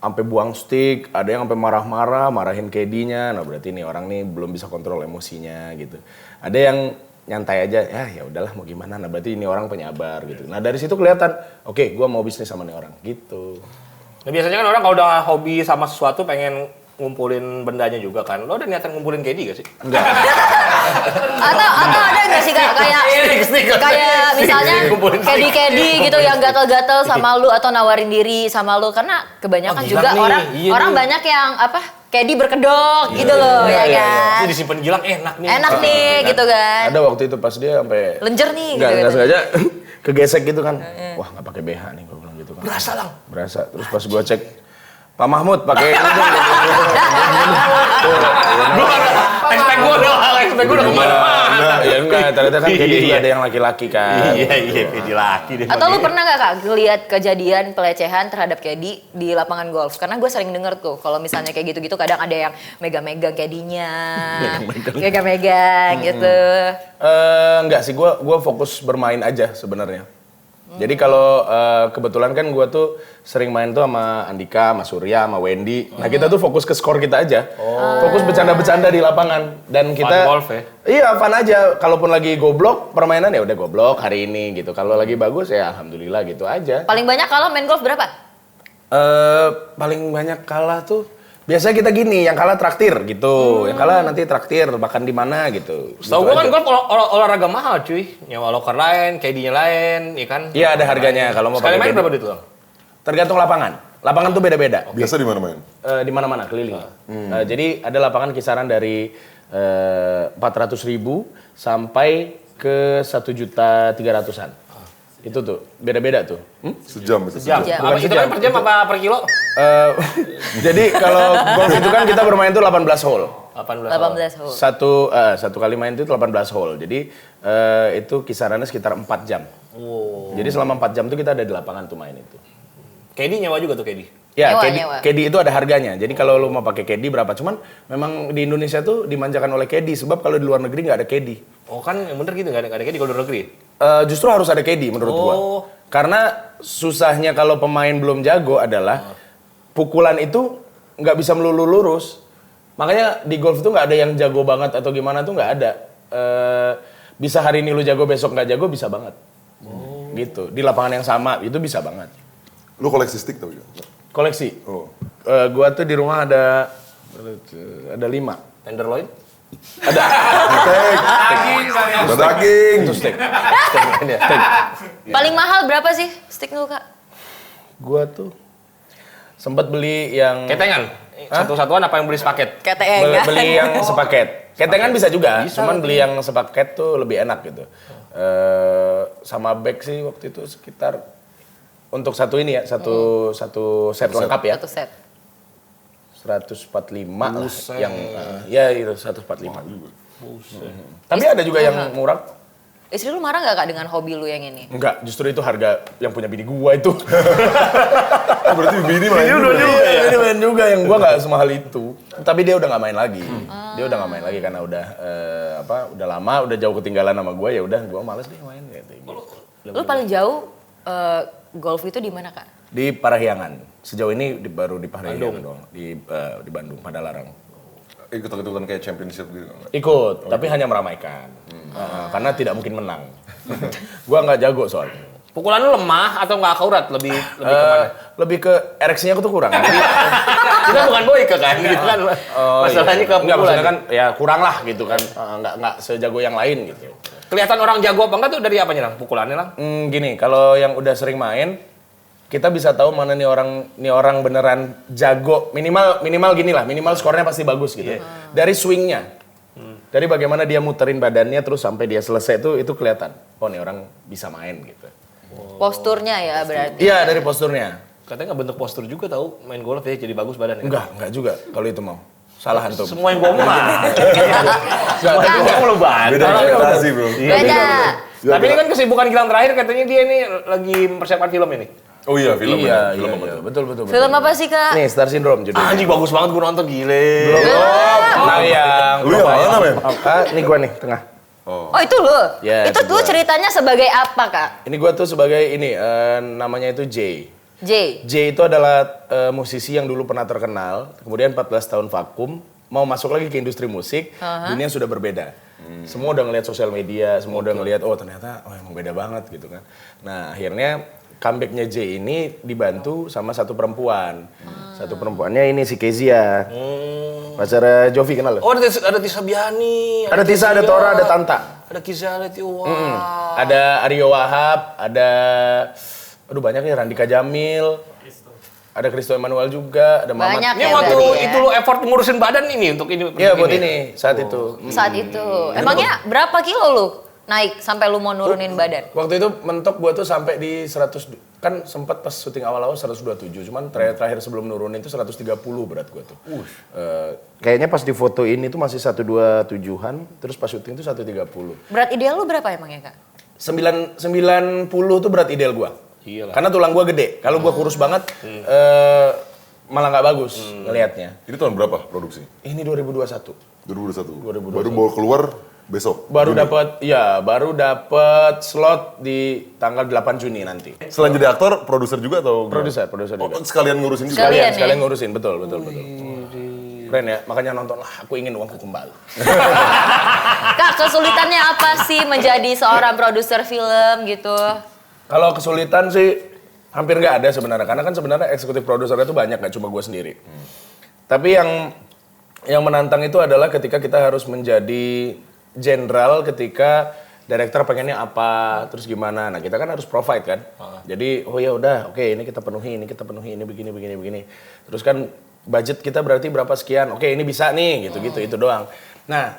sampai buang stick, ada yang sampai marah-marah, marahin caddy-nya. Nah, berarti nih orang nih belum bisa kontrol emosinya gitu. Ada yang nyantai aja, ya udahlah mau gimana. Nah, berarti ini orang penyabar gitu. Nah, dari situ kelihatan, oke, gua mau bisnis sama nih orang gitu. Nah, biasanya kan orang kalau udah hobi sama sesuatu pengen ngumpulin bendanya juga kan. Lo udah niatan ngumpulin caddy gak sih? Enggak. Atau ada nggak sih Kak kayak misalnya caddy gitu yang gatel-gatel sama lu atau nawarin diri sama lu karena kebanyakan juga orang banyak yang caddy berkedok gitu loh ya kan. Itu disimpan Gilang enak nih. Enak nih gitu kan. Ada waktu itu pas dia sampai Lenjer nih nggak gitu. sengaja kegesek gitu kan. Wah, nggak pakai BH nih gua bilang gitu kan. Berasa lang. Berasa. Terus pas gua cek Pak Mahmud pakai ini dong. Expect gue udah kemana-mana. Ya enggak, ternyata kan jadi juga ada yang laki-laki kan. Iya, caddy laki deh. Atau lu pernah nggak Kak ngeliat kejadian pelecehan terhadap caddy di lapangan golf? Karena gue sering denger tuh kalau misalnya kayak gitu-gitu kadang ada yang megang-megang caddy-nya. Megang-megang gitu. Enggak sih, gua fokus bermain aja sebenarnya. Jadi kalau kebetulan kan gua tuh sering main tuh sama Andika, sama Surya, sama Wendy. Nah kita tuh fokus ke skor kita aja. Fokus bercanda-bercanda di lapangan. Dan kita... Fun golf ya? Iya, fun aja. Kalaupun lagi goblok, permainan ya udah goblok hari ini gitu. Kalau lagi bagus ya alhamdulillah gitu aja. Paling banyak kalau main golf berapa? Paling banyak kalah tuh... Biasanya kita gini, yang kalah traktir gitu. Yang kalah nanti traktir, makan di mana gitu. Setahu Gitu gue kan aja. golf olahraga mahal cuy. Nyewa loker lain, caddy-nya lain, ya kan? Iya ada harganya kalau mau Sekali pakai main caddy. berapa duit lo? Tergantung lapangan. Lapangan tuh beda-beda. Biasa di mana main? Di mana-mana keliling. Jadi ada lapangan kisaran dari 400.000 sampai ke 1.300.000-an. Itu tuh beda-beda tuh. Sejam itu. Jam. Sejam. Apa, itu kan per jam apa per kilo? Jadi kalau golf itu kan kita bermain tuh 18 hole. 18 hole. Satu kali main itu 18 hole. Jadi itu kisarannya sekitar 4 jam. Jadi selama 4 jam tuh kita ada di lapangan tuh main itu. Caddy nyewa juga tuh caddy? Ya, Nyewa. caddy itu ada harganya. Jadi kalau lu mau pakai caddy berapa? Cuman memang di Indonesia tuh dimanjakan oleh caddy. Sebab kalau di luar negeri nggak ada caddy. Oh kan yang bener gitu, nggak ada caddy kalau di luar negeri? Justru harus ada caddy menurut gua. Karena susahnya kalau pemain belum jago adalah pukulan itu nggak bisa melulu lurus. Makanya di golf itu nggak ada yang jago banget atau gimana tuh nggak ada. Bisa hari ini lu jago, besok nggak jago bisa banget. Gitu. Di lapangan yang sama itu bisa banget. Lu koleksi stick tapi kan? Koleksi. Oh. Gua tuh di rumah ada 5. Tenderloin? Ada. Ada daging. Itu steak. Paling mahal berapa sih stick lu Kak? Gua tuh sempat beli yang Ketengan? Satu-satuan apa yang beli sepaket? KTE beli yang sepaket. Ketengan bisa juga, cuman beli yang sepaket tuh lebih enak gitu. Sama bag sih waktu itu sekitar untuk satu ini ya, satu set lengkap ya. Satu set. 145 lah yang ya itu 145. Tapi ada juga yang murah. Istri lu marah nggak Kak dengan hobi lu yang ini? Enggak, justru itu harga yang punya bini gua itu. Oh, berarti bini main juga. Iya, dia main juga yang gua nggak semahal itu. Tapi dia udah nggak main lagi. Dia udah nggak main lagi karena udah udah lama, udah jauh ketinggalan sama gua ya udah gua males deh main gitu. Lu paling jauh golf itu di mana Kak? Di Parahyangan. Sejauh ini baru di Parahyangan doang. Di Bandung, Padalarang. Ikut-ikutan kayak championship gitu nggak? Ikut, tapi hanya meramaikan. Karena tidak mungkin menang. Gua nggak jago soalnya. Pukulan lu lemah atau nggak akurat? Lebih kemana? Lebih ke ereksinya aku tuh kurang. Jadi, Kita bukan boyke kan, gitu kan. Masalahnya ke enggak, pukulan. maksudnya kan ya kurang lah gitu kan. Nggak sejago yang lain gitu. Kelihatan orang jago apa enggak tuh dari apanya lang? Pukulannya lang? Gini, kalau yang udah sering main, kita bisa tahu mana nih orang beneran jago, minimal gini lah, minimal skornya pasti bagus gitu. Dari swingnya, dari bagaimana dia muterin badannya terus sampai dia selesai itu kelihatan. Oh nih orang bisa main gitu. Posturnya ya berarti. Iya dari posturnya. Katanya nggak bentuk postur juga tahu main golf ya jadi bagus badannya. Enggak juga kalau itu mau. Salah antum. Semua yang gua omong Semua yang gua omong lu banget. Beda ekspektasi bro. Beda. Tapi ini kan kesibukan Gilang terakhir katanya dia ini lagi mempersiapkan film ini. Oh iya, film Iya, ya. Film apa iya, tuh? betul. Film apa sih Kak? Nih Star Syndrome judulnya. Anjing bagus banget gua nonton gile. Nah yang Lu yang mana, men? Ini gua nih tengah. Oh itu lo? Ya, itu itu tuh gua. ceritanya sebagai apa Kak? Ini gua tuh sebagai ini namanya itu Jay. J. Jay itu adalah musisi yang dulu pernah terkenal, kemudian 14 tahun vakum, mau masuk lagi ke industri musik, dunia sudah berbeda. Semua udah ngelihat sosial media, semua udah ngelihat oh ternyata emang beda banget gitu kan. Nah akhirnya comebacknya Jay ini dibantu sama satu perempuan. Satu perempuannya ini si Kezia. Pacar Jovi kenal lo? Oh ada Tisa Biani. Ada Tisa, ada Tora, ada Tanta. Ada Kisah wah. Ada Aryo Wahab, ada aduh banyak nih Randika Jamil. Ada Kristo Emmanuel juga, ada Mamat. Banyak Ini ya waktu berarti ya. itu lu effort ngurusin badan ini untuk ini. Iya buat ini saat itu. Saat itu. Emangnya berapa kilo lu naik sampai lu mau nurunin badan? Waktu itu mentok gua tuh sampai di 100, kan sempat pas syuting awal-awal 127, cuman terakhir sebelum nurunin itu 130 berat gua tuh. Kayaknya pas di foto ini tuh masih 127-an, terus pas syuting tuh 130. Berat ideal lu berapa emangnya Kak? 90 tuh berat ideal gua. Iyalah. Karena tulang gua gede. Kalau gua kurus banget malah nggak bagus ngelihatnya. Ini tahun berapa produksi? Ini 2021. 2021. Baru mau keluar besok. Baru Juni. dapat slot di tanggal 8 Juni nanti. Selain jadi aktor, produser juga atau? Produser Oh, juga. sekalian ngurusin juga. Sekalian. Sekalian ya? ngurusin, betul. Keren ya, makanya nontonlah, aku ingin uangku kembali. Kak kesulitannya apa sih menjadi seorang produser film gitu? Kalau kesulitan sih hampir nggak ada sebenarnya, karena kan sebenarnya eksekutif produser itu banyak, nggak cuma gue sendiri. Tapi yang menantang itu adalah ketika kita harus menjadi jenderal ketika director pengennya apa, terus gimana. Nah kita kan harus provide kan. Jadi oh ya udah, oke ini kita penuhi, ini begini. Terus kan budget kita berarti berapa sekian, oke ini bisa nih, gitu itu doang. Nah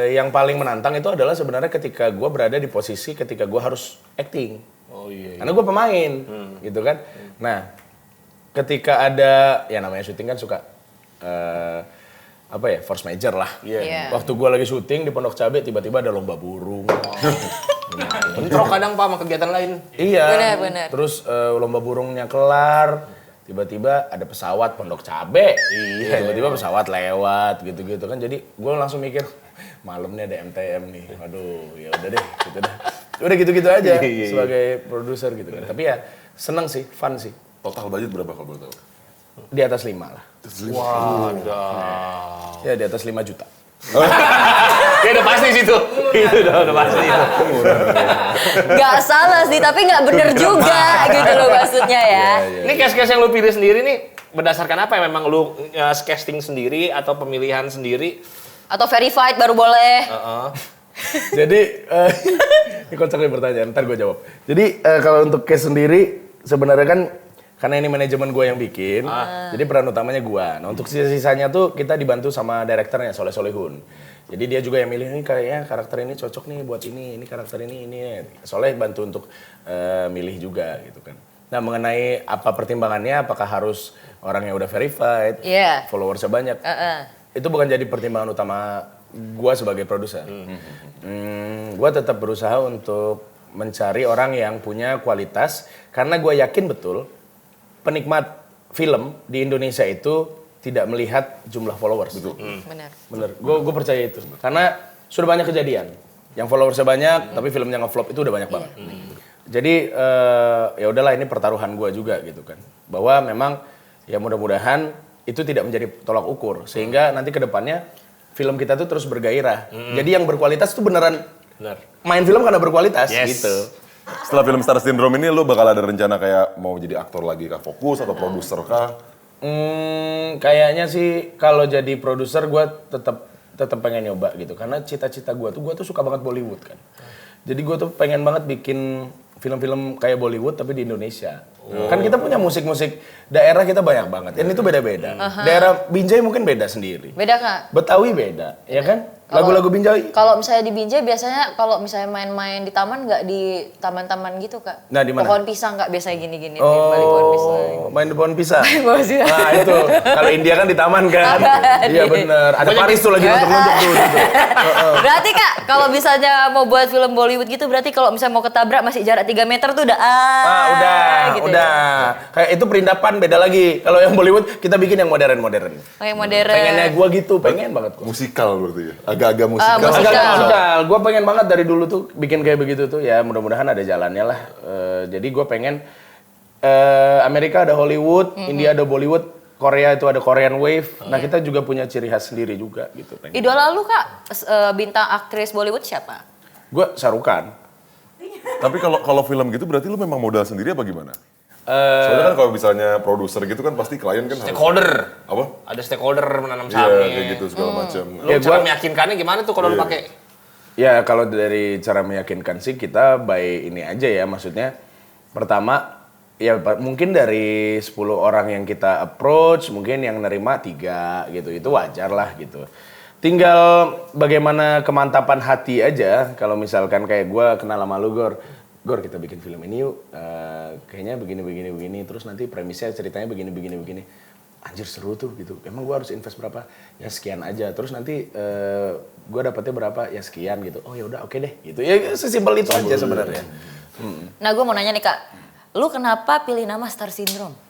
yang paling menantang itu adalah sebenarnya ketika gue berada di posisi ketika gue harus acting. Oh iya. Karena gue pemain, gitu kan. Nah, ketika ada, ya namanya syuting kan suka, force major lah. Iya. Waktu gue lagi syuting di Pondok Cabe, tiba-tiba ada lomba burung. Bentrok kadang Pak sama kegiatan lain. Iya. Benar. Terus lomba burungnya kelar, tiba-tiba ada pesawat Pondok Cabe. Iya. Tiba-tiba pesawat lewat, gitu-gitu kan. Jadi gue langsung mikir, malam nih ada MTM nih. Aduh, ya udah deh, gitu dah. Udah gitu-gitu aja sebagai produser gitu kan. Tapi ya seneng sih, fun sih. Total budget berapa kalau boleh tahu? Di atas 5 lah. Wadah. Ya di atas 5 juta. Ya udah pasti situ. Itu udah pasti itu. Gak salah sih, tapi gak bener juga gitu loh maksudnya ya. Ini cast-cast yang lu pilih sendiri nih berdasarkan apa ya? Memang lu casting sendiri atau pemilihan sendiri? Atau verified baru boleh. Jadi, ini kocak nih pertanyaan, ntar gue jawab. Jadi kalau untuk case sendiri, sebenarnya kan karena ini manajemen gue yang bikin, jadi peran utamanya gue. Nah untuk sisa-sisanya tuh kita dibantu sama direkturnya, Soleh Solehun. Jadi dia juga yang milih, ini kayaknya karakter ini cocok nih buat ini karakter ini. Soleh bantu untuk milih juga gitu kan. Nah mengenai apa pertimbangannya, apakah harus orang yang udah verified, followersnya banyak, itu bukan jadi pertimbangan utama gue sebagai produser. Gue tetap berusaha untuk mencari orang yang punya kualitas, karena gue yakin betul penikmat film di Indonesia itu tidak melihat jumlah followers. Betul. Bener. Gue percaya itu, karena sudah banyak kejadian yang followersnya banyak, tapi filmnya nge-flop itu udah banyak banget. Jadi ya udahlah, ini pertaruhan gue juga gitu kan, bahwa memang ya mudah-mudahan itu tidak menjadi tolak ukur, sehingga nanti ke depannya film kita tuh terus bergairah. Jadi yang berkualitas tuh beneran main film karena berkualitas gitu. Setelah film Star Syndrome ini lu bakal ada rencana kayak mau jadi aktor lagi kah, fokus atau produser kah? Kayaknya sih kalau jadi produser gue tetap pengen nyoba gitu, karena cita-cita gue tuh suka banget Bollywood kan. Jadi gue tuh pengen banget bikin film-film kayak Bollywood tapi di Indonesia. Kan kita punya musik-musik daerah kita banyak banget. Ini tuh beda-beda. Daerah Binjai mungkin beda sendiri. Beda Kak? Betawi beda, ya kan? Lagu-lagu Binjai. Kalau misalnya di Binjai biasanya kalau misalnya main-main di taman nggak di taman-taman gitu Kak? Nah, di mana? Pohon pisang Kak biasanya gini-gini di balik pohon pisang. Main di pohon pisang. Pohon pisang. Nah itu, kalau India kan di taman kan. Iya bener, ada Paris tuh lagi nunjuk-nunjuk tuh. Gitu. Berarti Kak, kalau misalnya mau buat film Bollywood gitu berarti kalau misalnya mau ketabrak masih jarak 3 meter tuh udah gitu udah. Ya? Kayak itu perindapan beda lagi. Kalau yang Bollywood kita bikin yang modern-modern. Kayak modern. Pengennya gua gitu, pengen banget gua. Musikal berarti ya? Agak-agak musikal. musikal. Musikal. Gue pengen banget dari dulu tuh bikin kayak begitu tuh ya mudah-mudahan ada jalannya lah. Jadi gue pengen Amerika ada Hollywood, India ada Bollywood, Korea itu ada Korean Wave. Nah kita juga punya ciri khas sendiri juga gitu. Pengen. Idola lu Kak, bintang aktris Bollywood siapa? Gue Shah Rukh Khan. Tapi kalau film gitu berarti lu memang modal sendiri apa gimana? Soalnya kan kalau misalnya produser gitu kan pasti klien kan Stakeholder. Apa? Ada stakeholder menanam Iya sahamnya. kayak gitu segala macam. Lu cara meyakinkannya gimana tuh kalau lu pakai? Ya kalau dari cara meyakinkan sih kita by ini aja ya maksudnya. Pertama ya mungkin dari 10 orang yang kita approach mungkin yang nerima 3 gitu. Itu wajar lah gitu. Tinggal bagaimana kemantapan hati aja kalau misalkan kayak gue kenal sama lu Gor kita bikin film ini yuk, kayaknya begini, terus nanti premisnya ceritanya begini. Anjir seru tuh gitu, emang gue harus invest berapa? Ya sekian aja, terus nanti gue dapetnya berapa? Ya sekian gitu, oh ya udah oke deh gitu. Ya sesimpel itu aja sebenarnya. Nah gue mau nanya nih Kak, lu kenapa pilih nama Star Syndrome?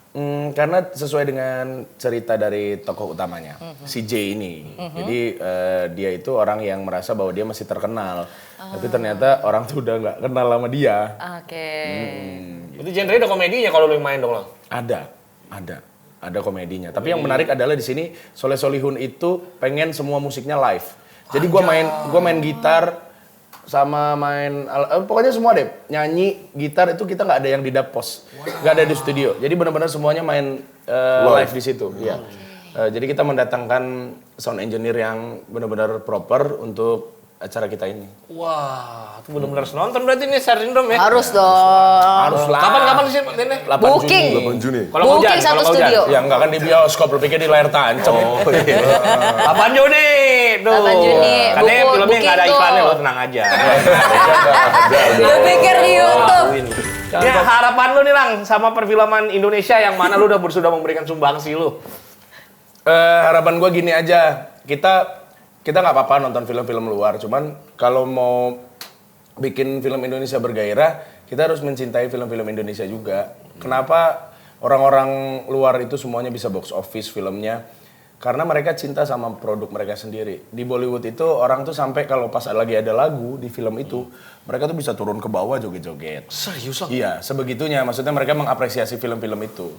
Karena sesuai dengan cerita dari tokoh utamanya, si J ini. Jadi dia itu orang yang merasa bahwa dia masih terkenal. Tapi ternyata orang tuh udah nggak kenal sama dia. Oke. Itu genre ada komedinya kalau lu yang main dong Lang. Ada komedinya. Tapi yang menarik adalah di sini Soleh Solihun itu pengen semua musiknya live. Jadi gue main gitar sama pokoknya semua deh, nyanyi, gitar itu kita nggak ada yang di dapos, nggak ada di studio. Jadi benar-benar semuanya main live di situ. Iya. Jadi kita mendatangkan sound engineer yang benar-benar proper untuk acara kita ini. Wah, itu benar-benar harus nonton berarti nih Star Syndrome ya. Harus dong. Harus lah. Kapan sih ini? 8 Booking. Juni. 8 Juni. Kalau mau Booking hujan, satu kalau mau hujan. studio. Ya enggak kan di bioskop, lu pikir di layar tancap. 8 Juni. Tuh. 8 Juni. Katanya Buku- filmnya nggak ada booking iklannya tuh. lo tenang aja. Lu pikir di YouTube? Ya harapan lu nih Lang sama perfilman Indonesia yang mana lu sudah memberikan sumbangsi lu. Harapan gue gini aja, kita nggak apa-apa nonton film-film luar, cuman kalau mau bikin film Indonesia bergairah, kita harus mencintai film-film Indonesia juga. Kenapa orang-orang luar itu semuanya bisa box office filmnya? Karena mereka cinta sama produk mereka sendiri. Di Bollywood itu orang tuh sampai kalau pas lagi ada lagu di film itu, mereka tuh bisa turun ke bawah joget-joget. Serius Lang? Iya, sebegitunya. Maksudnya mereka mengapresiasi film-film itu.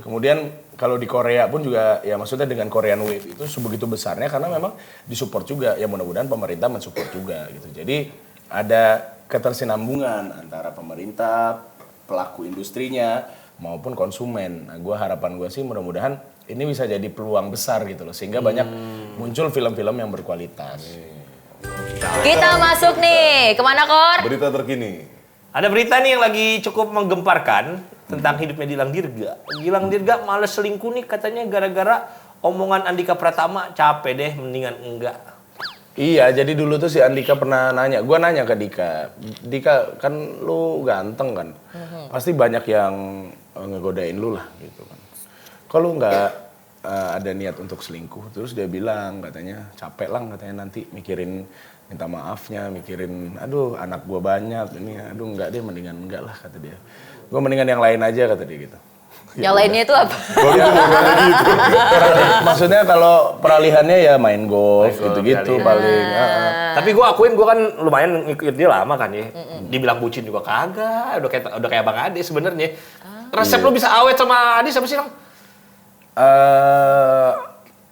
Kemudian kalau di Korea pun juga, ya maksudnya dengan Korean Wave itu sebegitu besarnya karena memang disupport juga. Ya mudah-mudahan pemerintah mensupport juga gitu. Jadi ada ketersinambungan antara pemerintah, pelaku industrinya, maupun konsumen. Nah, harapan gue sih mudah-mudahan ini bisa jadi peluang besar gitu loh. Sehingga banyak muncul film-film yang berkualitas. Kita masuk nih, kemana Kor? Berita terkini. Ada berita nih yang lagi cukup menggemparkan tentang hidupnya Gilang Dirga. Gilang Dirga males selingkuh nih katanya gara-gara omongan Andika Pratama, capek deh mendingan enggak. Iya, jadi dulu tuh si Andika pernah nanya. Gua nanya ke Dika. Dika, kan lu ganteng kan? Pasti banyak yang ngegodain lu lah gitu kan. Kalau nggak ada niat untuk selingkuh, terus dia bilang katanya capek Lang katanya nanti mikirin minta maafnya, mikirin aduh anak gua banyak ini, aduh enggak deh mendingan enggak lah kata dia. Gua mendingan yang lain aja kata dia gitu. Yang lainnya itu apa? Maksudnya kalau peralihannya ya main golf gitu-gitu paling. Tapi gue akuin gue kan lumayan ngikut dia lama kan ya. Dibilang bucin juga kagak, udah kayak Bang Ade sebenarnya. Resep lu bisa awet sama Ade siapa sih Lang?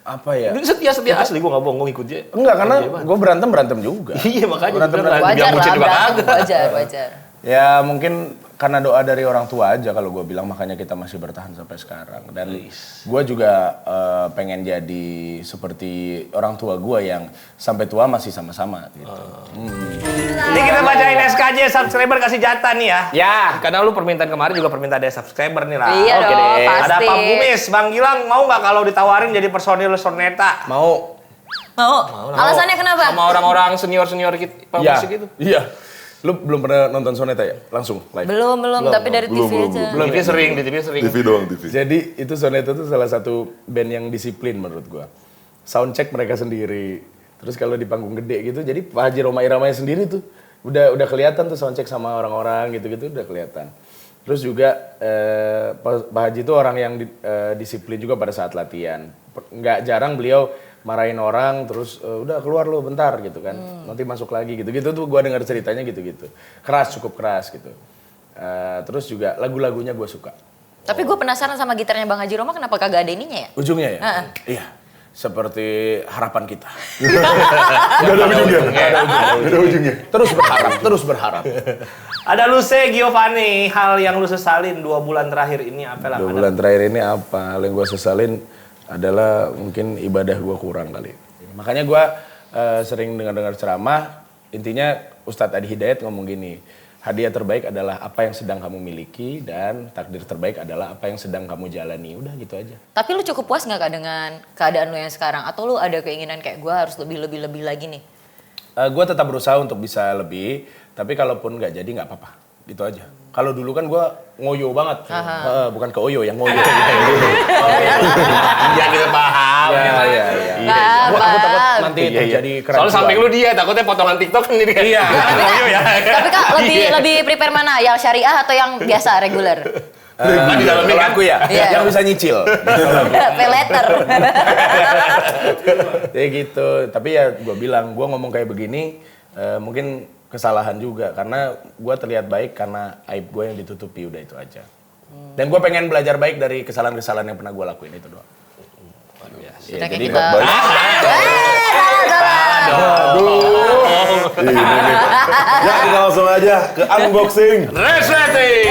Apa ya? Setia asli gue nggak bohong, gue ngikut dia. Enggak, karena gue berantem juga. Iya makanya Berantem dibilang Wajar bucin lah, juga berantem. kagak. Wajar. Ya mungkin karena doa dari orang tua aja kalau gue bilang, makanya kita masih bertahan sampai sekarang. Dan gue juga pengen jadi seperti orang tua gue yang sampai tua masih sama-sama gitu. Ini kita bacain SKJ subscriber kasih jatah nih ya. Ya. Karena lu permintaan kemarin juga permintaan dari subscriber nih lah. Iya Oke dong, deh. pasti. Ada Pak Bumis, Bang Gilang mau nggak kalau ditawarin jadi personil Soneta? Mau? Mau? Alasannya kenapa? Sama orang-orang senior-senior kita, musik gitu. Iya. Lu belum pernah nonton Soneta ya? Langsung live? Belum, tapi dari TV aja. Di TV sering, di TV sering. TV doang, TV. Jadi itu Soneta tuh salah satu band yang disiplin menurut gua. Soundcheck mereka sendiri. Terus kalau di panggung gede gitu, jadi Pak Haji Roma Iramanya sendiri tuh udah kelihatan tuh soundcheck sama orang-orang gitu-gitu udah kelihatan. Terus juga Pak Haji tuh orang yang disiplin juga pada saat latihan. Nggak jarang beliau marahin orang terus udah keluar lo bentar gitu kan. Nanti masuk lagi gitu-gitu tuh gua dengar ceritanya gitu-gitu. Keras, cukup keras gitu. Terus juga lagu-lagunya gua suka. Tapi gue penasaran sama gitarnya Bang Haji Roma, kenapa kagak ada ininya ya? Ujungnya ya? Iya. Seperti harapan kita. Gak ada ujungnya. Gak ada ujungnya. Terus berharap. Ada Luce Giovanni, hal yang lu sesalin 2 bulan terakhir ini apa lah? 2 bulan terakhir ini apa? Hal yang gue sesalin adalah mungkin ibadah gue kurang kali. Makanya gue sering dengar ceramah, intinya Ustadz Adi Hidayat ngomong gini, hadiah terbaik adalah apa yang sedang kamu miliki dan takdir terbaik adalah apa yang sedang kamu jalani. Udah gitu aja. Tapi lu cukup puas nggak Kak dengan keadaan lu yang sekarang? Atau lu ada keinginan kayak gue harus lebih lagi nih? Gue tetap berusaha untuk bisa lebih, tapi kalaupun nggak jadi nggak apa-apa. Gitu aja. Kalau dulu kan gue ngoyo banget, bukan ke Oyo yang ngoyo. Iya kita paham. Iya. Aku takut nanti terjadi kerancuan. Soalnya samping lu dia, takutnya potongan TikTok sendiri kan. Iya. Tapi Kak lebih prepare mana? Yang syariah atau yang biasa reguler? Di dalamnya kan aku ya, Iya. yang bisa nyicil. Pay letter. Ya gitu, tapi ya gue bilang, gue ngomong kayak begini mungkin kesalahan juga karena gue terlihat baik karena aib gue yang ditutupi, udah itu aja. Dan gue pengen belajar baik dari kesalahan-kesalahan yang pernah gue lakuin itu doang. Kita jadi kita. Ini nih. Ya kita langsung aja ke unboxing. Resleting.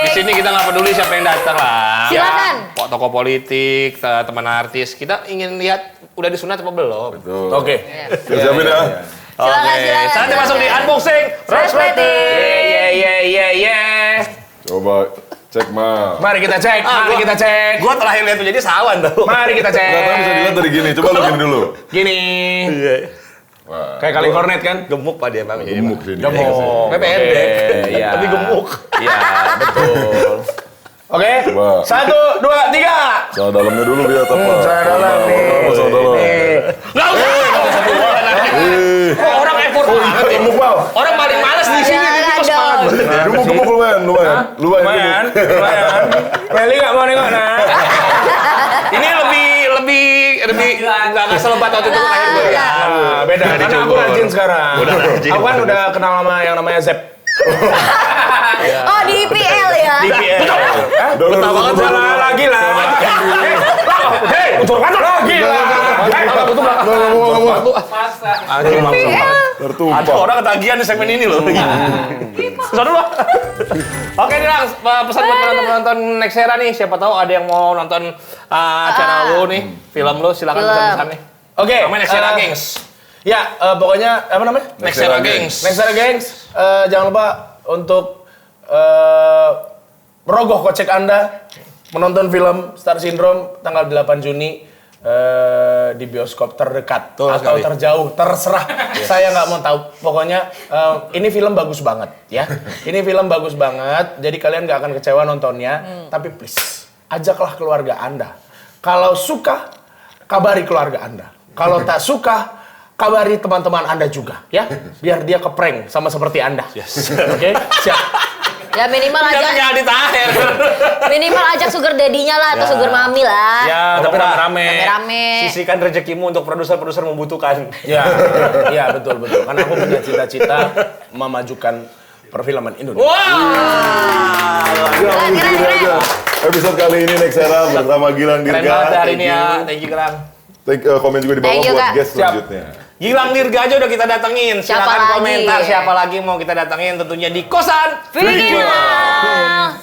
Di sini kita nggak peduli siapa yang datang lah. Silakan. Tokoh politik, teman artis, kita ingin lihat udah disunat apa belum. Tuh. Oke. Siapin ya. Silakan. Saatnya masuk di unboxing Resleting. Yeah. Coba cek mah. Mari kita cek, Gua terakhir lihat tuh jadi sawan tuh. Mari kita cek. Nggak tahu bisa dilihat dari gini. Coba lu gini dulu. Gini. Iya. Wah. Kayak kaleng kornet kan? Gemuk pak dia bang. Gemuk sih. Gemuk. Tapi pendek, Iya. tapi gemuk. Iya, betul. Oke, Coba. 1, 2, 3. Salah dalamnya dulu lihat apa. Salah dalam nih. Salah dalam. Nggak usah. Kok orang effort banget ya? Gemuk bau. Orang paling males di sini. Jangan Ini semangat dong. banget. Gemuk lumayan. Lumayan. Meli nggak mau nengok nah. Ini lebih nggak selebat waktu itu terakhir gue ya. Beda. Karena aku rajin sekarang. Udah rajin. Aku kan udah kenal sama yang namanya Zep. Oh di IPL ya? Di PL. Betul banget Salah lagi lah. Hei, ucurkan lagi lah. Tertumpah. Ada orang ketagihan di segmen ini loh. Susah dulu. Oke nih Lang, pesan buat penonton Nexera nih. Siapa tahu ada yang mau nonton acara lu nih, film lu, silakan pesan-pesan nih. Oke. Namanya Nexera Gengs. Ya, pokoknya apa namanya? Nexera Gengs. Nexera Gengs. Jangan lupa untuk merogoh kocek Anda menonton film Star Syndrome tanggal 8 Juni di bioskop terdekat atau sekali. terjauh, terserah. Saya nggak mau tahu. Pokoknya ini film bagus banget ya. Ini film bagus banget. Jadi kalian nggak akan kecewa nontonnya. Tapi please, ajaklah keluarga Anda. Kalau suka, kabari keluarga Anda. Kalau tak suka, kabari teman-teman Anda juga ya. Biar dia keprank sama seperti Anda. Oke? Siap. Ya minimal Jangan ajak, ditaher. minimal ajak sugar daddy-nya lah atau sugar mami lah. Ya, tapi rame-rame. Rame-rame. Sisihkan rezekimu untuk produser-produser membutuhkan. Ya, ya betul. Karena aku punya cita-cita memajukan perfilman Indonesia. Wah. Ya, mungkin gini aja. Episode kali ini Nexera bersama Gilang Keren Dirga. banget hari ini ya. Thank you Gerang. Komen juga di bawah Thank you, buat Kak. guest Siap. selanjutnya. Gilang Dirga aja udah kita datengin. Siapa Silakan lagi? komentar siapa lagi mau kita datengin tentunya di Kosan Vicky Mal.